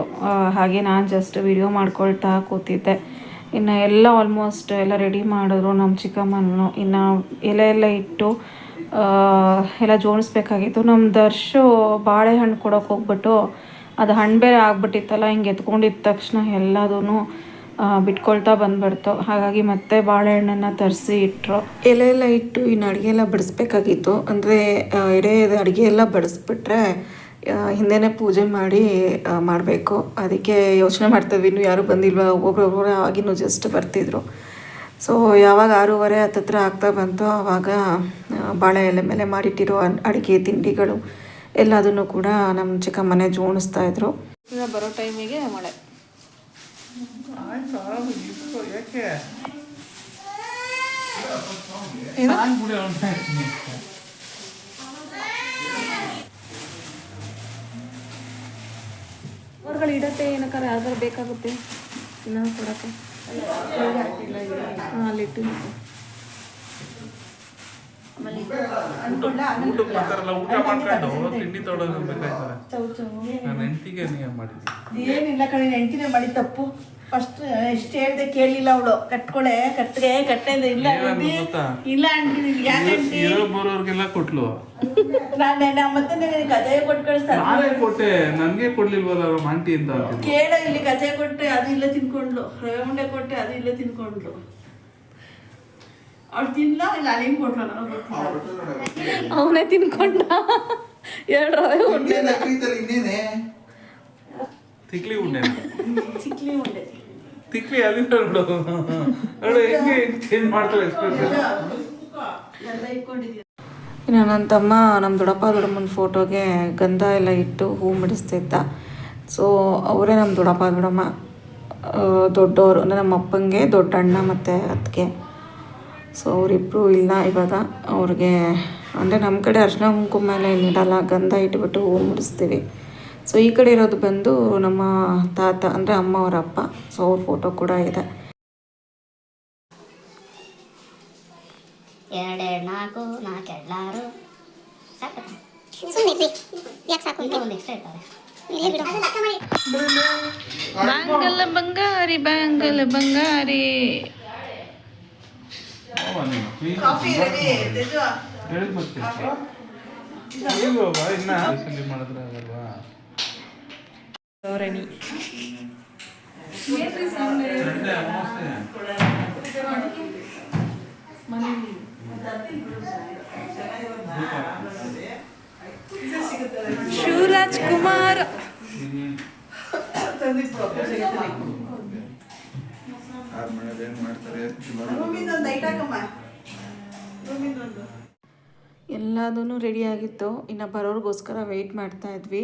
ಹಾಗೆ ನಾನು ಜಸ್ಟ್ ವಿಡಿಯೋ ಮಾಡ್ಕೊಳ್ತಾ ಕೂತಿದ್ದೆ. ಇನ್ನು ಎಲ್ಲ ಆಲ್ಮೋಸ್ಟ್ ಎಲ್ಲ ರೆಡಿ ಮಾಡಿದ್ರು ನಮ್ಮ ಚಿಕ್ಕಮ್ಮನೂ. ಇನ್ನು ಎಲೆ ಎಲ್ಲ ಇಟ್ಟು ಎಲ್ಲ ಜೋಡಿಸ್ಬೇಕಾಗಿತ್ತು. ನಮ್ಮ ದರ್ಶು ಬಾಳೆಹಣ್ಣು ಕೊಡೋಕೆ ಹೋಗ್ಬಿಟ್ಟು ಅದು ಹಣ್ಣು ಬೇರೆ ಆಗ್ಬಿಟ್ಟಿತ್ತಲ್ಲ, ಹಿಂಗೆ ಎತ್ಕೊಂಡಿದ್ದ ತಕ್ಷಣ ಎಲ್ಲದೂ ಬಿಟ್ಕೊಳ್ತಾ ಬಂದ್ಬಿಡ್ತು. ಹಾಗಾಗಿ ಮತ್ತೆ ಬಾಳೆಹಣ್ಣನ್ನು ತರಿಸಿ ಇಟ್ಟರು. ಎಲೆ ಎಲ್ಲ ಇಟ್ಟು ಇನ್ನು ಅಡುಗೆ ಎಲ್ಲ ಬಡಿಸ್ಬೇಕಾಗಿತ್ತು. ಅಂದರೆ ಎಡೆ ಅಡುಗೆ ಎಲ್ಲ ಬಡಿಸ್ಬಿಟ್ರೆ ಹಿಂದೆನೇ ಪೂಜೆ ಮಾಡಬೇಕು. ಅದಕ್ಕೆ ಯೋಚನೆ ಮಾಡ್ತೀವಿ, ಇನ್ನೂ ಯಾರೂ ಬಂದಿಲ್ವ, ಒಬ್ಬೊಬ್ಬರು ಆಗಿನ್ನೂ ಜಸ್ಟ್ ಬರ್ತಿದ್ರು. ಸೊ ಯಾವಾಗ 6:30 ಹತ್ತತ್ರ ಆಗ್ತಾ ಬಂತು, ಆವಾಗ ಬಾಳೆ ಎಲೆ ಮೇಲೆ ಮಾಡಿಟ್ಟಿರೋ ಅಡುಗೆ ತಿಂಡಿಗಳು ಎಲ್ಲದನ್ನು ಕೂಡ ನಮ್ಮ ಚಿಕ್ಕಮ್ಮನೆ ಜೋಡಿಸ್ತಾಯಿದ್ರು. ಬರೋ ಟೈಮಿಗೆ ಮಳೆ. ಹೊರಗಡೆ ಇಡತ್ತೆ ಏನಕ್ಕಾರ ಯಾವ್ದಾರು ಬೇಕಾಗುತ್ತೆ ಇನ್ನು ಕೊಡಕ್ಕೆ. ಅಲ್ಲಿಟ್ಟು ಏನಿಲ್ಲ ಕಡೆ ಹೆಂಡತಿನೇ ಮಾಡಿ ತಪ್ಪು. ಫಸ್ಟ್ ಎಷ್ಟು ಹೇಳ್ದೆ ಕೇಳಲಿಲ್ಲ ಅವಳು. ಕಟ್ಟೆ ಇಲ್ಲ ಇಲ್ಲ ಆಂಟಿ, ಯಾಕಂಟಿ ಕೊಟ್ಲು. ನಾನು ಮತ್ತೆ ಕಥೆ ಕೊಟ್ಟು ಕಳಿಸ್ತಾರೆ. ಕೊಟ್ಟೆ ನನಗೆ ಕೊಡ್ಲಿಲ್ವಲ್ಲ ಆಂಟಿ ಅಂತ ಕೇಳ. ಇಲ್ಲಿ ಕಥೆ ಕೊಟ್ಟೆ, ಅದು ಇಲ್ಲ ತಿನ್ಕೊಂಡ್ಲು. ರವೆ ಉಂಡೆ ಕೊಟ್ಟೆ, ಅದು ಇಲ್ಲ ತಿನ್ಕೊಂಡ್ಲು. ಅವ್ಳು ತಿನ್ಲ ಇಲ್ಲ ಅಲ್ಲಿಂಗ್ ಕೊಟ್ಲ, ಅವನೇ ತಿನ್ಕೊಂಡ 2 ರವೆ ಉಂಡೆ. ತಿಕ್ಲಿ ಉಂಡೆ ಚಿಕ್ಲಿ ಉಂಡೆ ತಿಕ್ಲಿ ಅಲ್ಲಿಂದ ಹೆಂಗೆ ಚೇಂಜ್ ಮಾಡ್ತಾಳೆ ಎಕ್ಸ್ಪ್ರೆಷನ್ ಎಲ್ಲ ಇಟ್ಕೊಂಡಿದ್ಯಾ. ಇನ್ನು ನನ್ನ ತಮ್ಮ ನಮ್ಮ ದೊಡ್ಡಪ್ಪ ದೊಡ್ಡಮ್ಮನ ಫೋಟೋಗೆ ಗಂಧ ಎಲ್ಲ ಇಟ್ಟು ಹೂ ಮುಡಿಸ್ತಿದ್ದ. ಸೊ ಅವರೇ ನಮ್ಮ ದೊಡ್ಡಪ್ಪ ದೊಡ್ಡಮ್ಮ ದೊಡ್ಡವರು. ಅಂದರೆ ನಮ್ಮ ಅಪ್ಪಂಗೆ ದೊಡ್ಡ ಅಣ್ಣ ಮತ್ತು ಅತ್ತಿಗೆ. ಸೊ ಅವರಿಬ್ಬರು ಇಲ್ಲ ಇವಾಗ. ಅವ್ರಿಗೆ ಅಂದರೆ ನಮ್ಮ ಕಡೆ ಅರ್ಶಿನ ಕುಂಕುಮ ಎಲ್ಲ ಏನಿಡಲ್ಲ, ಗಂಧ ಇಟ್ಬಿಟ್ಟು ಹೂ ಮುಡಿಸ್ತೀವಿ. ಸೊ ಈ ಕಡೆ ಇರೋದು ಬಂದು ನಮ್ಮ ತಾತ ಅಂದರೆ ಅಮ್ಮ ಅವರ ಅಪ್ಪ. ಸೊ ಅವ್ರ ಫೋಟೋ ಕೂಡ ಇದೆ. 2 4 4 2 ಸಾಕು. ಸುಮ್ಮನೆ ಯಾಕೆ ಸಾಕು ಅಂತ ಒಂದು ಎಕ್ಸ್ಟ್ರಾ ಇರ್ತಾರೆ. ಬ್ಯಾಂಗಲ್ ಬಂಗಾರಿ ಬ್ಯಾಂಗಲ್ ಬಂಗಾರಿ. Coffee ready Teju. ಮಾಡಿದ್ರೆ ಆಗಲ್ವಾ? ಶಿವರಾಜ್ ಕುಮಾರ್ ಎಲ್ಲದೂ ರೆಡಿಯಾಗಿತ್ತು. ಇನ್ನು ಬರೋರಿಗೋಸ್ಕರ ವೆಯ್ಟ್ ಮಾಡ್ತಾ ಇದ್ವಿ.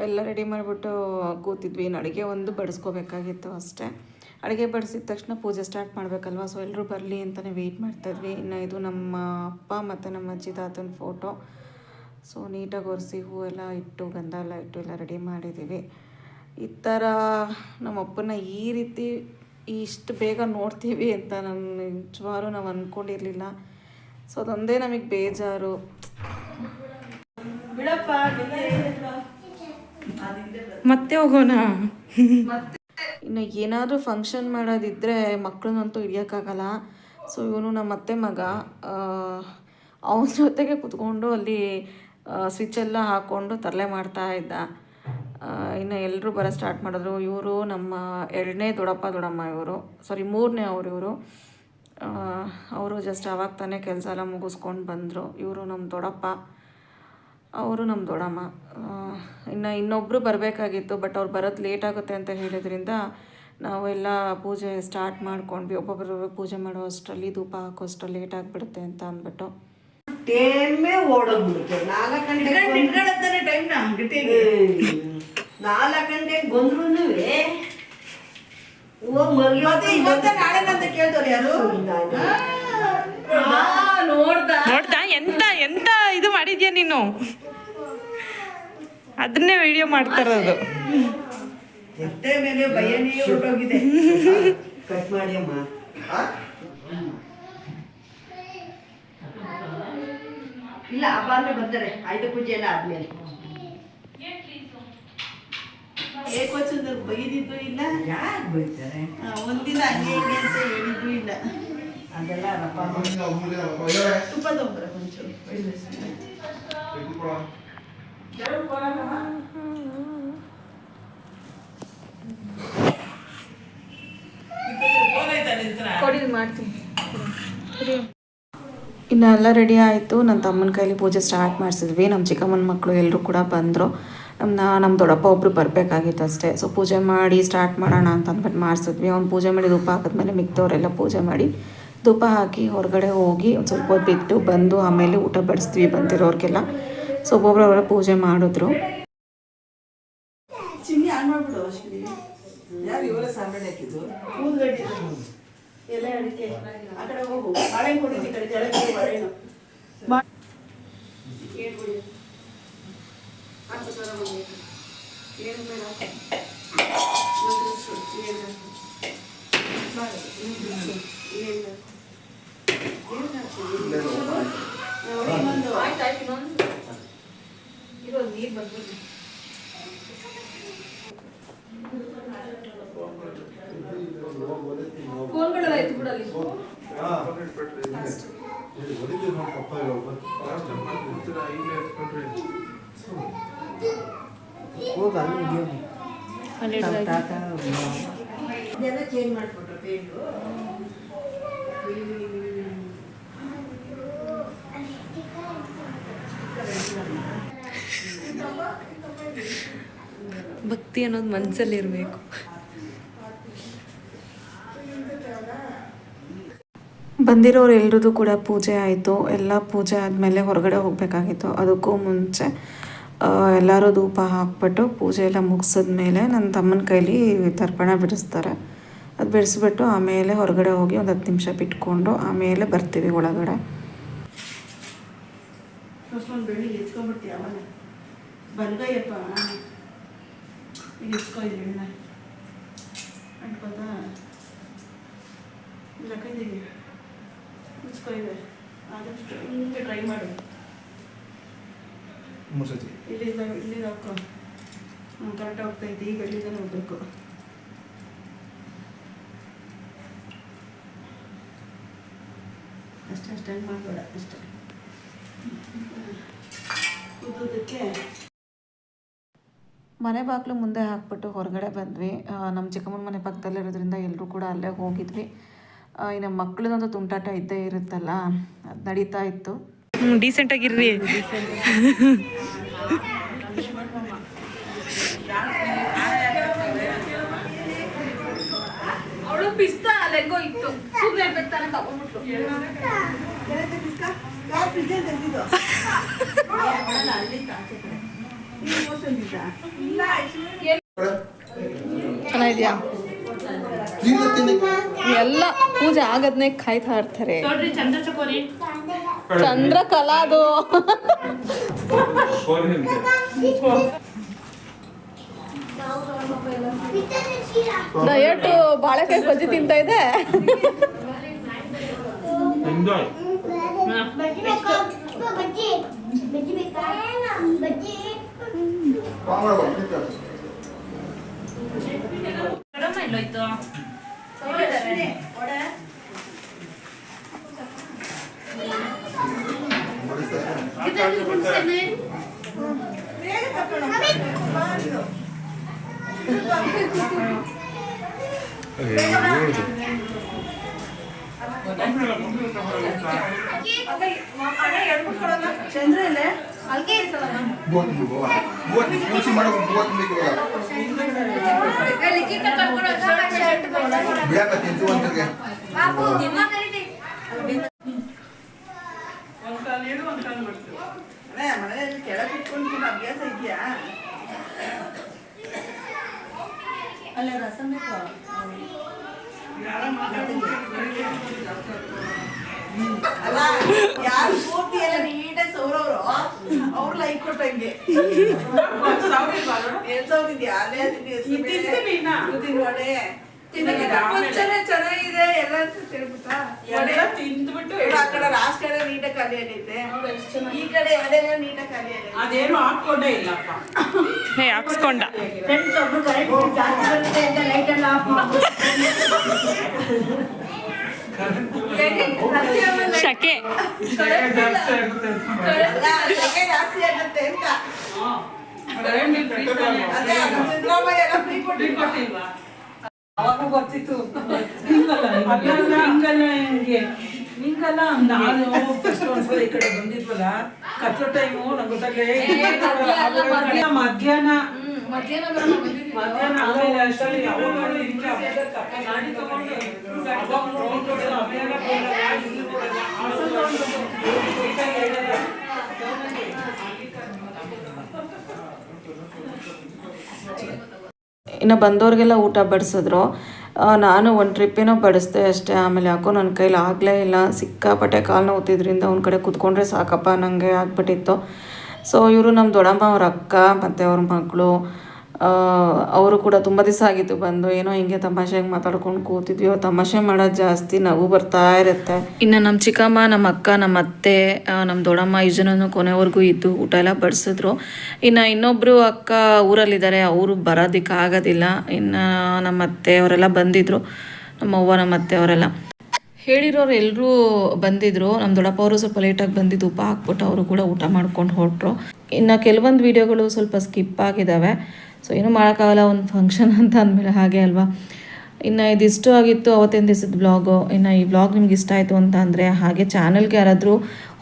ಎಲ್ಲ ರೆಡಿ ಮಾಡಿಬಿಟ್ಟು ಕೂತಿದ್ವಿ. ಇನ್ನು ಅಡುಗೆ ಒಂದು ಬಡಿಸ್ಕೋಬೇಕಾಗಿತ್ತು ಅಷ್ಟೇ. ಅಡುಗೆ ಬಡಿಸಿದ ತಕ್ಷಣ ಪೂಜೆ ಸ್ಟಾರ್ಟ್ ಮಾಡಬೇಕಲ್ವ. ಸೊ ಎಲ್ಲರೂ ಬರಲಿ ಅಂತಲೇ ವೆಯ್ಟ್ ಮಾಡ್ತಾಯಿದ್ವಿ. ಇನ್ನು ಇದು ನಮ್ಮ ಅಪ್ಪ ಮತ್ತು ನಮ್ಮ ಅಜ್ಜಿ ತಾತನ ಫೋಟೋ. ಸೊ ನೀಟಾಗಿ ಒರೆಸಿ ಹೂವೆಲ್ಲ ಇಟ್ಟು ಗಂಧ ಎಲ್ಲ ಇಟ್ಟು ಎಲ್ಲ ರೆಡಿ ಮಾಡಿದ್ದೀವಿ. ಈ ಥರ ನಮ್ಮಪ್ಪನ ಈ ರೀತಿ ಇಷ್ಟು ಬೇಗ ನೋಡ್ತೀವಿ ಅಂತ ನಿಜವಾಗ್ಲೂ ನಾವು ಅಂದ್ಕೊಂಡಿರಲಿಲ್ಲ. ಸೊ ಅದೊಂದೇ ನಮಗೆ ಬೇಜಾರು. ಮತ್ತೆ ಹೋಗೋಣ. ಇನ್ನು ಏನಾದರೂ ಫಂಕ್ಷನ್ ಮಾಡೋದಿದ್ದರೆ ಮಕ್ಕಳನ್ನಂತೂ ಹಿಡಿಯೋಕ್ಕಾಗಲ್ಲ. ಸೊ ಇವನು ನಮ್ಮ ಅತ್ತೆ ಮಗ, ಅವನ ಜೊತೆಗೆ ಕೂತ್ಕೊಂಡು ಅಲ್ಲಿ ಸ್ವಿಚ್ಚೆಲ್ಲ ಹಾಕ್ಕೊಂಡು ತರಲೆ ಮಾಡ್ತಾ ಇದ್ದ. ಇನ್ನು ಎಲ್ಲರೂ ಬರೋ ಸ್ಟಾರ್ಟ್ ಮಾಡಿದ್ರು. ಇವರು ನಮ್ಮ 2ನೇ ದೊಡ್ಡಪ್ಪ ದೊಡ್ಡಮ್ಮ, ಇವರು 3ನೇ ಇವರು. ಅವರು ಜಸ್ಟ್ ಆವಾಗ ತಾನೇ ಕೆಲಸ ಎಲ್ಲ ಮುಗಿಸ್ಕೊಂಡು ಬಂದರು. ಇವರು ನಮ್ಮ ದೊಡ್ಡಪ್ಪ, ಅವರು ನಮ್ಮ ದೊಡ್ಡಮ್ಮ. ಇನ್ನೊಬ್ಬರು ಬರಬೇಕಾಗಿತ್ತು, ಬಟ್ ಅವ್ರು ಬರೋದು ಲೇಟ್ ಆಗುತ್ತೆ ಅಂತ ಹೇಳಿದ್ರಿಂದ ನಾವೆಲ್ಲ ಪೂಜೆ ಸ್ಟಾರ್ಟ್ ಮಾಡ್ಕೊಂಡ್ವಿ. ಒಬ್ಬೊಬ್ಬರು ಪೂಜೆ ಮಾಡೋ ಅಷ್ಟರಲ್ಲಿ ಧೂಪ ಹಾಕೋ ಅಷ್ಟರಲ್ಲಿ ಲೇಟ್ ಆಗಿಬಿಡುತ್ತೆ ಅಂತ ಅಂದ್ಬಿಟ್ಟು ಟೈಮೇ ಓಡೋಗ್ಬಿಡುತ್ತೆ. 4 ಗಂಟೆ ಟೈಮ್ನ 4 ಗಂಟೆಗೆ ಬಂದ್ರೂ ಮತ್ತೆ ಇವತ್ತೇ ನಾಳೆನಂತ ಕೇಳ್ದವ್ರು ಯಾರು ನೋಡ್ದಾ ಎಂತ ಇದು ಮಾಡಿದ್ಯಾ ನೀನು? ಅದನ್ನೇ ವಿಡಿಯೋ ಮಾಡ್ತಾರದು. ಎತ್ತೆ ಮೇಲೆ ಭಯನೇ ಹೊರಟೋಗಿದೆ. ಕಟ್ ಮಾಡಿ ಅಮ್ಮ. ಇಲ್ಲ ಹಬ್ಬ ಅಂದ್ರೆ ಬರ್ತಾರೆ, ಆಯುಧ ಪೂಜೆ ಎಲ್ಲ ಆದ್ಮೇಲೆ. ಏಕವಚನದಲ್ಲಿ ಬೈದಿದ್ದು ಇಲ್ಲ, ಯಾಕೆ ಬೈತಾರೆ? ಒಂದಿನ ಹಂಗೆ ಹಿಂಗೆ ಅಂತ ಹೇಳಿದ್ದು ಇಲ್ಲ. ಅದೆಲ್ಲ ಹಬ್ಬ ತುಪ್ಪ ತಗೊಂಡ್ರೆ ಕೊಂಚೂರು ಇನ್ನು ಎಲ್ಲ ರೆಡಿ ಆಯಿತು. ನನ್ನ ತಮ್ಮನ ಕೈಲಿ ಪೂಜೆ ಸ್ಟಾರ್ಟ್ ಮಾಡಿಸಿದ್ವಿ. ನಮ್ಮ ಚಿಕ್ಕಮ್ಮನ ಮಕ್ಕಳು ಎಲ್ಲರೂ ಕೂಡ ಬಂದರು. ನಮ್ಮ ದೊಡ್ಡಪ್ಪ ಒಬ್ಬರು ಬರಬೇಕಾಗಿತ್ತು ಅಷ್ಟೇ. ಸೊ ಪೂಜೆ ಮಾಡಿ ಸ್ಟಾರ್ಟ್ ಮಾಡೋಣ ಅಂತ ಅಂದ್ಬಿಟ್ಟು ಮಾಡಿಸಿದ್ವಿ. ಅವ್ನು ಪೂಜೆ ಮಾಡಿ ಧೂಪ ಹಾಕಿದ್ಮೇಲೆ ಮಿಕ್ದವರೆಲ್ಲ ಪೂಜೆ ಮಾಡಿ ಧೂಪ ಹಾಕಿ ಹೊರಗಡೆ ಹೋಗಿ ಒಂದು ಸ್ವಲ್ಪ ಹೊತ್ತು ಬಿಟ್ಟು ಬಂದು ಆಮೇಲೆ ಊಟ ಬಡಿಸ್ತೀವಿ ಬಂದಿರೋರಿಗೆಲ್ಲ. ಸೊ ಒಬ್ಬೊಬ್ಬರವರ ಪೂಜೆ ಮಾಡಿದ್ರು. ಚಿನ್ನಿ ಆನ್ ಮಾಡ್ಬಿಡು ಅಶ್ವಿನಿ. ಯಾರು ಇವರ ಸಾಂಬ್ರಾಣಿ ಹಾಕಿದ್ದು? ಕೂದಗಡ್ಡಿ ಎಲೆ ಅಡಿಕೆ ಆ ಕಡೆ ಹೋಗು. ಬಾಳೆಹಣ್ಣು ಕೊಡಿದ್ದಿ ಕಡೆ ಜಳಕ್ಕೆ ಬಾಳೆಹಣ್ಣು ಹೋಗ ಅಲ್ಲಿ ತಾತ ಇದೆಲ್ಲ ಚೇಂಜ್ ಮಾಡಿಬಿಟ್ರು ಪೇಂಟು. ಭಕ್ತಿ ಅನ್ನೋದು ಮನಸ್ಸಲ್ಲಿರಬೇಕು. ಬಂದಿರೋರು ಎಲ್ರದ್ದು ಕೂಡ ಪೂಜೆ ಆಯಿತು. ಎಲ್ಲ ಪೂಜೆ ಆದಮೇಲೆ ಹೊರಗಡೆ ಹೋಗಬೇಕಾಗಿತ್ತು. ಅದಕ್ಕೂ ಮುಂಚೆ ಎಲ್ಲರೂ ಧೂಪ ಹಾಕ್ಬಿಟ್ಟು ಪೂಜೆ ಎಲ್ಲ ಮುಗಿಸಿದ್ಮೇಲೆ ನನ್ನ ತಮ್ಮನ ಕೈಲಿ ತರ್ಪಣ ಬಿಡಿಸ್ತಾರೆ. ಅದು ಬಿಡಿಸ್ಬಿಟ್ಟು ಆಮೇಲೆ ಹೊರಗಡೆ ಹೋಗಿ ಒಂದು 10 ನಿಮಿಷ ಬಿಟ್ಕೊಂಡು ಆಮೇಲೆ ಬರ್ತೀವಿ ಒಳಗಡೆ. ಫಸ್ಟ್ ಬೆಳ್ಳಿಗೆ ಹೆಚ್ಕೊಂಡ್ಬಿಡ್ತೀಯ ಅವನ ಬಲ್ಗಯ್ಯಪ್ಪ ಈಗ ಹೆಚ್ಕೊಯ್ದು ಎಣ್ಣೆ ಅನ್ಕೋತಾ ಲಕ್ಕೈದಿಗೆ ಹೆಚ್ಕೊಯ್ದೆ. ಆದಷ್ಟು ಹಿಂಗೆ ಟ್ರೈ ಮಾಡು. ಇಲ್ಲಿಂದ ಹಾಕೋ. ಕರೆಕ್ಟಾಗಿ ಹೋಗ್ತೈತಿ. ಈಗ ಇಲ್ಲಿಂದ ಹೋಗ್ಬೇಕು. ಅಷ್ಟೇ ಸ್ಟ್ಯಾಂಡ್ ಮಾಡಬೇಡ ಅಷ್ಟೇ. ಉದ್ದಕ್ಕೆ ಮನೆ ಬಾಗಿಲು ಮುಂದೆ ಹಾಕ್ಬಿಟ್ಟು ಹೊರಗಡೆ ಬಂದ್ವಿ. ನಮ್ಮ ಚಿಕ್ಕಮ್ಮನ ಮನೆ ಪಕ್ಕದಲ್ಲಿರೋದ್ರಿಂದ ಎಲ್ಲರೂ ಕೂಡ ಅಲ್ಲೇ ಹೋಗಿದ್ವಿ. ಈ ನಮ್ಮ ಮಕ್ಕಳದೊಂದು ತುಂಟಾಟ ಇದ್ದೇ ಇರುತ್ತಲ್ಲ, ಅದು ನಡೀತಾ ಇತ್ತು. ಡೀಸೆಂಟಾಗಿರ್ರಿ. ಅವಳು ಪಿಸ್ತಾ ಅಲ್ಲೆಂಗೋ ಇತ್ತು, ಸುಮ್ಮನೆ ಇರ್ಬೇಕಾರೆ ತಗೊಂಡ್ಬಿಟ್ಲು. ಚೆನ್ನಾಗಿದ್ಯಾ? ಎಲ್ಲ ಪೂಜೆ ಆಗದ್ನೇ ಕಾಯ್ತಾ ಇರ್ತಾರೆ. ಚಂದ್ರಕಲಾ ಅದು. ಡಯಟ್ ಬಾಳೆಕಾಯಿ ಬಜ್ಜಿ ತಿಂತ ಇದೆ. ಚಂದ್ರ ಇಲ್ಲೇ ಮನೆಯಲ್ಲಿ ಕೆಳಗೆ ಇಟ್ಕೊಂಡು ಅಭ್ಯಾಸ ಇದೆಯಾ? ಅಲ್ಲೇ ರಸಂ ಬೇಕು. ಅಲ್ಲ ಯಾರು ಪೂರ್ತಿ ಎಲ್ಲ ನೀಟಾಗಿ ಸೌರವ್ರು ಅವ್ರು ಲೈಕ್ ಕೊಟ್ಟಂಗೆ 7,000 ಇದೆಯಾ ಅಲ್ಲೇ ವಡೆ ಚೆನ್ನಾಗಿದೆ ಎಲ್ಲ ತಿಂದ್ಬಿಟ್ಟು ಆ ಕಡೆ ಲಾಸ್ಟ್ ಕಡೆ ನೀಟಾಗಿ ಖಾಲಿ ಆಗೈತೆ ಈ ಕಡೆ ಎರಡೆಲ್ಲ ನೀಟಾಗಿ ಖಾಲಿ ಆಗೈತೆ ಅದೇನು ಹಾಕೊಂಡೇ ಇಲ್ಲಪ್ಪ ಹಾಕ್ಸ್ಕೊಂಡ ಫ್ರೆಂಡ್ಸ್ ಒಬ್ರು ಕರೆಕ್ಟ್ ಜಾಸ್ತಿ ಬರುತ್ತೆ ಅಂತ ಲೈಟ್ ಎಲ್ಲ ಆಫ್ ಮಾಡ್ಬಿಟ್ಟು ಶಕೆ ಜಾಸ್ತಿ ಆಗುತ್ತೆ ಅಂತ ಅಲ್ಲ ಸೆಕೆ ಜಾಸ್ತಿ ಆಗುತ್ತೆ ಅಂತ ಅದೇ ಸಿದ್ದರಾಮಯ್ಯ ಎಲ್ಲ ಫ್ರೀ ಕೊಟ್ಟಿಲ್ವಾ ಅವಾಗ ಗೊತ್ತಿತ್ತು ಹಿಂಗಲ್ಲ ನಾನು ಫಸ್ಟ್ ಒಂದ್ಸಲ ಈ ಕಡೆ ಬಂದಿದ್ವಲ್ಲ ಕತ್ಲು ಟೈಮು ನಂಗೆ ಗೊತ್ತಾಗಲೇ ಮಧ್ಯಾಹ್ನ ಆಮೇಲೆ ಅಷ್ಟರಲ್ಲಿ ಯಾವಾಗಲೂ ಹಿಂಗೆ ಹಬ್ಬದ ತಪ್ಪ ಗಾಡಿ ತಗೊಂಡು ಅವಾಗ round ಹೊಡೆದು ಅವೆಲ್ಲ ಹೋದಾಗ ಇಲ್ಲಿ ಹೋದಾಗ ಇನ್ನು ಬಂದವ್ರಿಗೆಲ್ಲ ಊಟ ಬಡಿಸಿದ್ರು. ನಾನು ಒಂದು ಟ್ರಿಪ್ಪೇನೋ ಬಡಿಸ್ದೆ ಅಷ್ಟೇ. ಆಮೇಲೆ ಯಾಕೋ ನನ್ನ ಕೈಲಿ ಆಗಲೇ ಇಲ್ಲ, ಸಿಕ್ಕಾಪಟ್ಟೆ ಕಾಲು ನೋವುತ್ತಿದ್ರಿಂದ ಒಂದು ಕಡೆ ಕೂತ್ಕೊಂಡ್ರೆ ಸಾಕಪ್ಪ ನನಗೆ ಆಗ್ಬಿಟ್ಟಿತ್ತು. ಸೊ ಇವರು ನಮ್ಮ ದೊಡ್ಡಮ್ಮ ಅವ್ರ ಅಕ್ಕ ಮತ್ತು ಅವ್ರ ಮಗಳು, ಅವರು ಕೂಡ ತುಂಬ ದಿವಸ ಆಗಿತ್ತು ಬಂದು. ಏನೋ ಹಿಂಗೆ ತಮಾಷೆಗೆ ಮಾತಾಡ್ಕೊಂಡು ಕೂತಿದ್ವಿ. ಅವ್ರು ತಮಾಷೆ ಮಾಡೋದು ಜಾಸ್ತಿ, ನಗು ಬರ್ತಾ ಇರುತ್ತೆ. ಇನ್ನು ನಮ್ಮ ಚಿಕ್ಕಮ್ಮ, ನಮ್ಮ ಅಕ್ಕ, ನಮ್ಮ ಅತ್ತೆ, ನಮ್ಮ ದೊಡ್ಡಮ್ಮ ಈ ಜನನು ಕೊನೆವರೆಗೂ ಇದ್ದು ಊಟ ಎಲ್ಲ ಬಡಿಸಿದ್ರು. ಇನ್ನು ಇನ್ನೊಬ್ಬರು ಅಕ್ಕ ಊರಲ್ಲಿದ್ದಾರೆ, ಅವರು ಬರೋದಕ್ಕೆ ಆಗೋದಿಲ್ಲ. ಇನ್ನು ನಮ್ಮ ಅತ್ತೆ ಅವರೆಲ್ಲ ಬಂದಿದ್ದರು, ನಮ್ಮವ್ವ ನಮ್ಮ ಅತ್ತೆ ಅವರೆಲ್ಲ ಹೇಳಿರೋರು ಎಲ್ಲರೂ ಬಂದಿದ್ದರು. ನಮ್ಮ ದೊಡ್ಡಪ್ಪ ಅವರು ಸ್ವಲ್ಪ ಲೇಟಾಗಿ ಬಂದಿದ್ದು, ಉಪ್ಪ ಹಾಕ್ಬಿಟ್ಟು ಅವರು ಕೂಡ ಊಟ ಮಾಡ್ಕೊಂಡು ಹೊರಟ್ರು. ಇನ್ನು ಕೆಲವೊಂದು ವೀಡಿಯೋಗಳು ಸ್ವಲ್ಪ ಸ್ಕಿಪ್ ಆಗಿದ್ದಾವೆ. ಸೊ ಏನೂ ಮಾಡೋಕ್ಕಾಗಲ್ಲ, ಒಂದು ಫಂಕ್ಷನ್ ಅಂತ ಅಂದಮೇಲೆ ಹಾಗೆ ಅಲ್ವಾ. ಇನ್ನು ಇದಿಷ್ಟು ಆಗಿತ್ತು ಅವತ್ತಿನ ದಿವಸದ ಬ್ಲಾಗು. ಇನ್ನು ಈ ಬ್ಲಾಗ್ ನಿಮ್ಗೆ ಇಷ್ಟ ಆಯಿತು ಅಂತ ಅಂದರೆ, ಹಾಗೆ ಚಾನಲ್ಗೆ ಯಾರಾದರೂ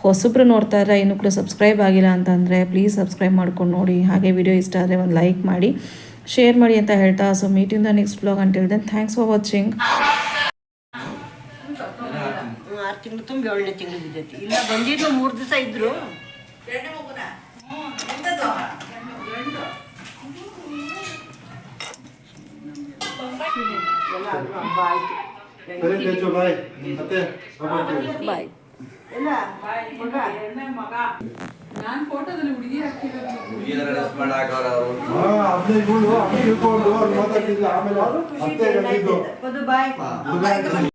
ಹೊಸಬ್ರು ನೋಡ್ತಾ ಇದ್ರೆ ಇನ್ನೂ ಕೂಡ ಸಬ್ಸ್ಕ್ರೈಬ್ ಆಗಿಲ್ಲ ಅಂತಂದರೆ ಪ್ಲೀಸ್ ಸಬ್ಸ್ಕ್ರೈಬ್ ಮಾಡ್ಕೊಂಡು ನೋಡಿ. ಹಾಗೆ ವಿಡಿಯೋ ಇಷ್ಟ ಆದರೆ ಒಂದು ಲೈಕ್ ಮಾಡಿ, ಶೇರ್ ಮಾಡಿ ಅಂತ ಹೇಳ್ತಾ, so meet in the next vlog. Until then thanks for watching. 6 ತಿಂಗಳು ತುಂಬಿ 7ನೇ ತಿಂಗಳು ಬಿದ್ದೈತಿ. ಇಲ್ಲ ಬಂದಿದ್ದು 3 ದಿವಸ ಇದ್ರು. ಗಂಡು ಮಗುನ ಎಂತದು? ಎಲ್ಲ ಅದು ಹಬ್ಬ ಆಯ್ತು. ಬಾಯ್. ಎಲ್ಲ ಮಗ ನಾನು ಫೋಟೋದಲ್ಲಿ ಹುಡುಗಿ ಹಾಕಿರೋದು. ಖುಷಿ ಬಾಯ್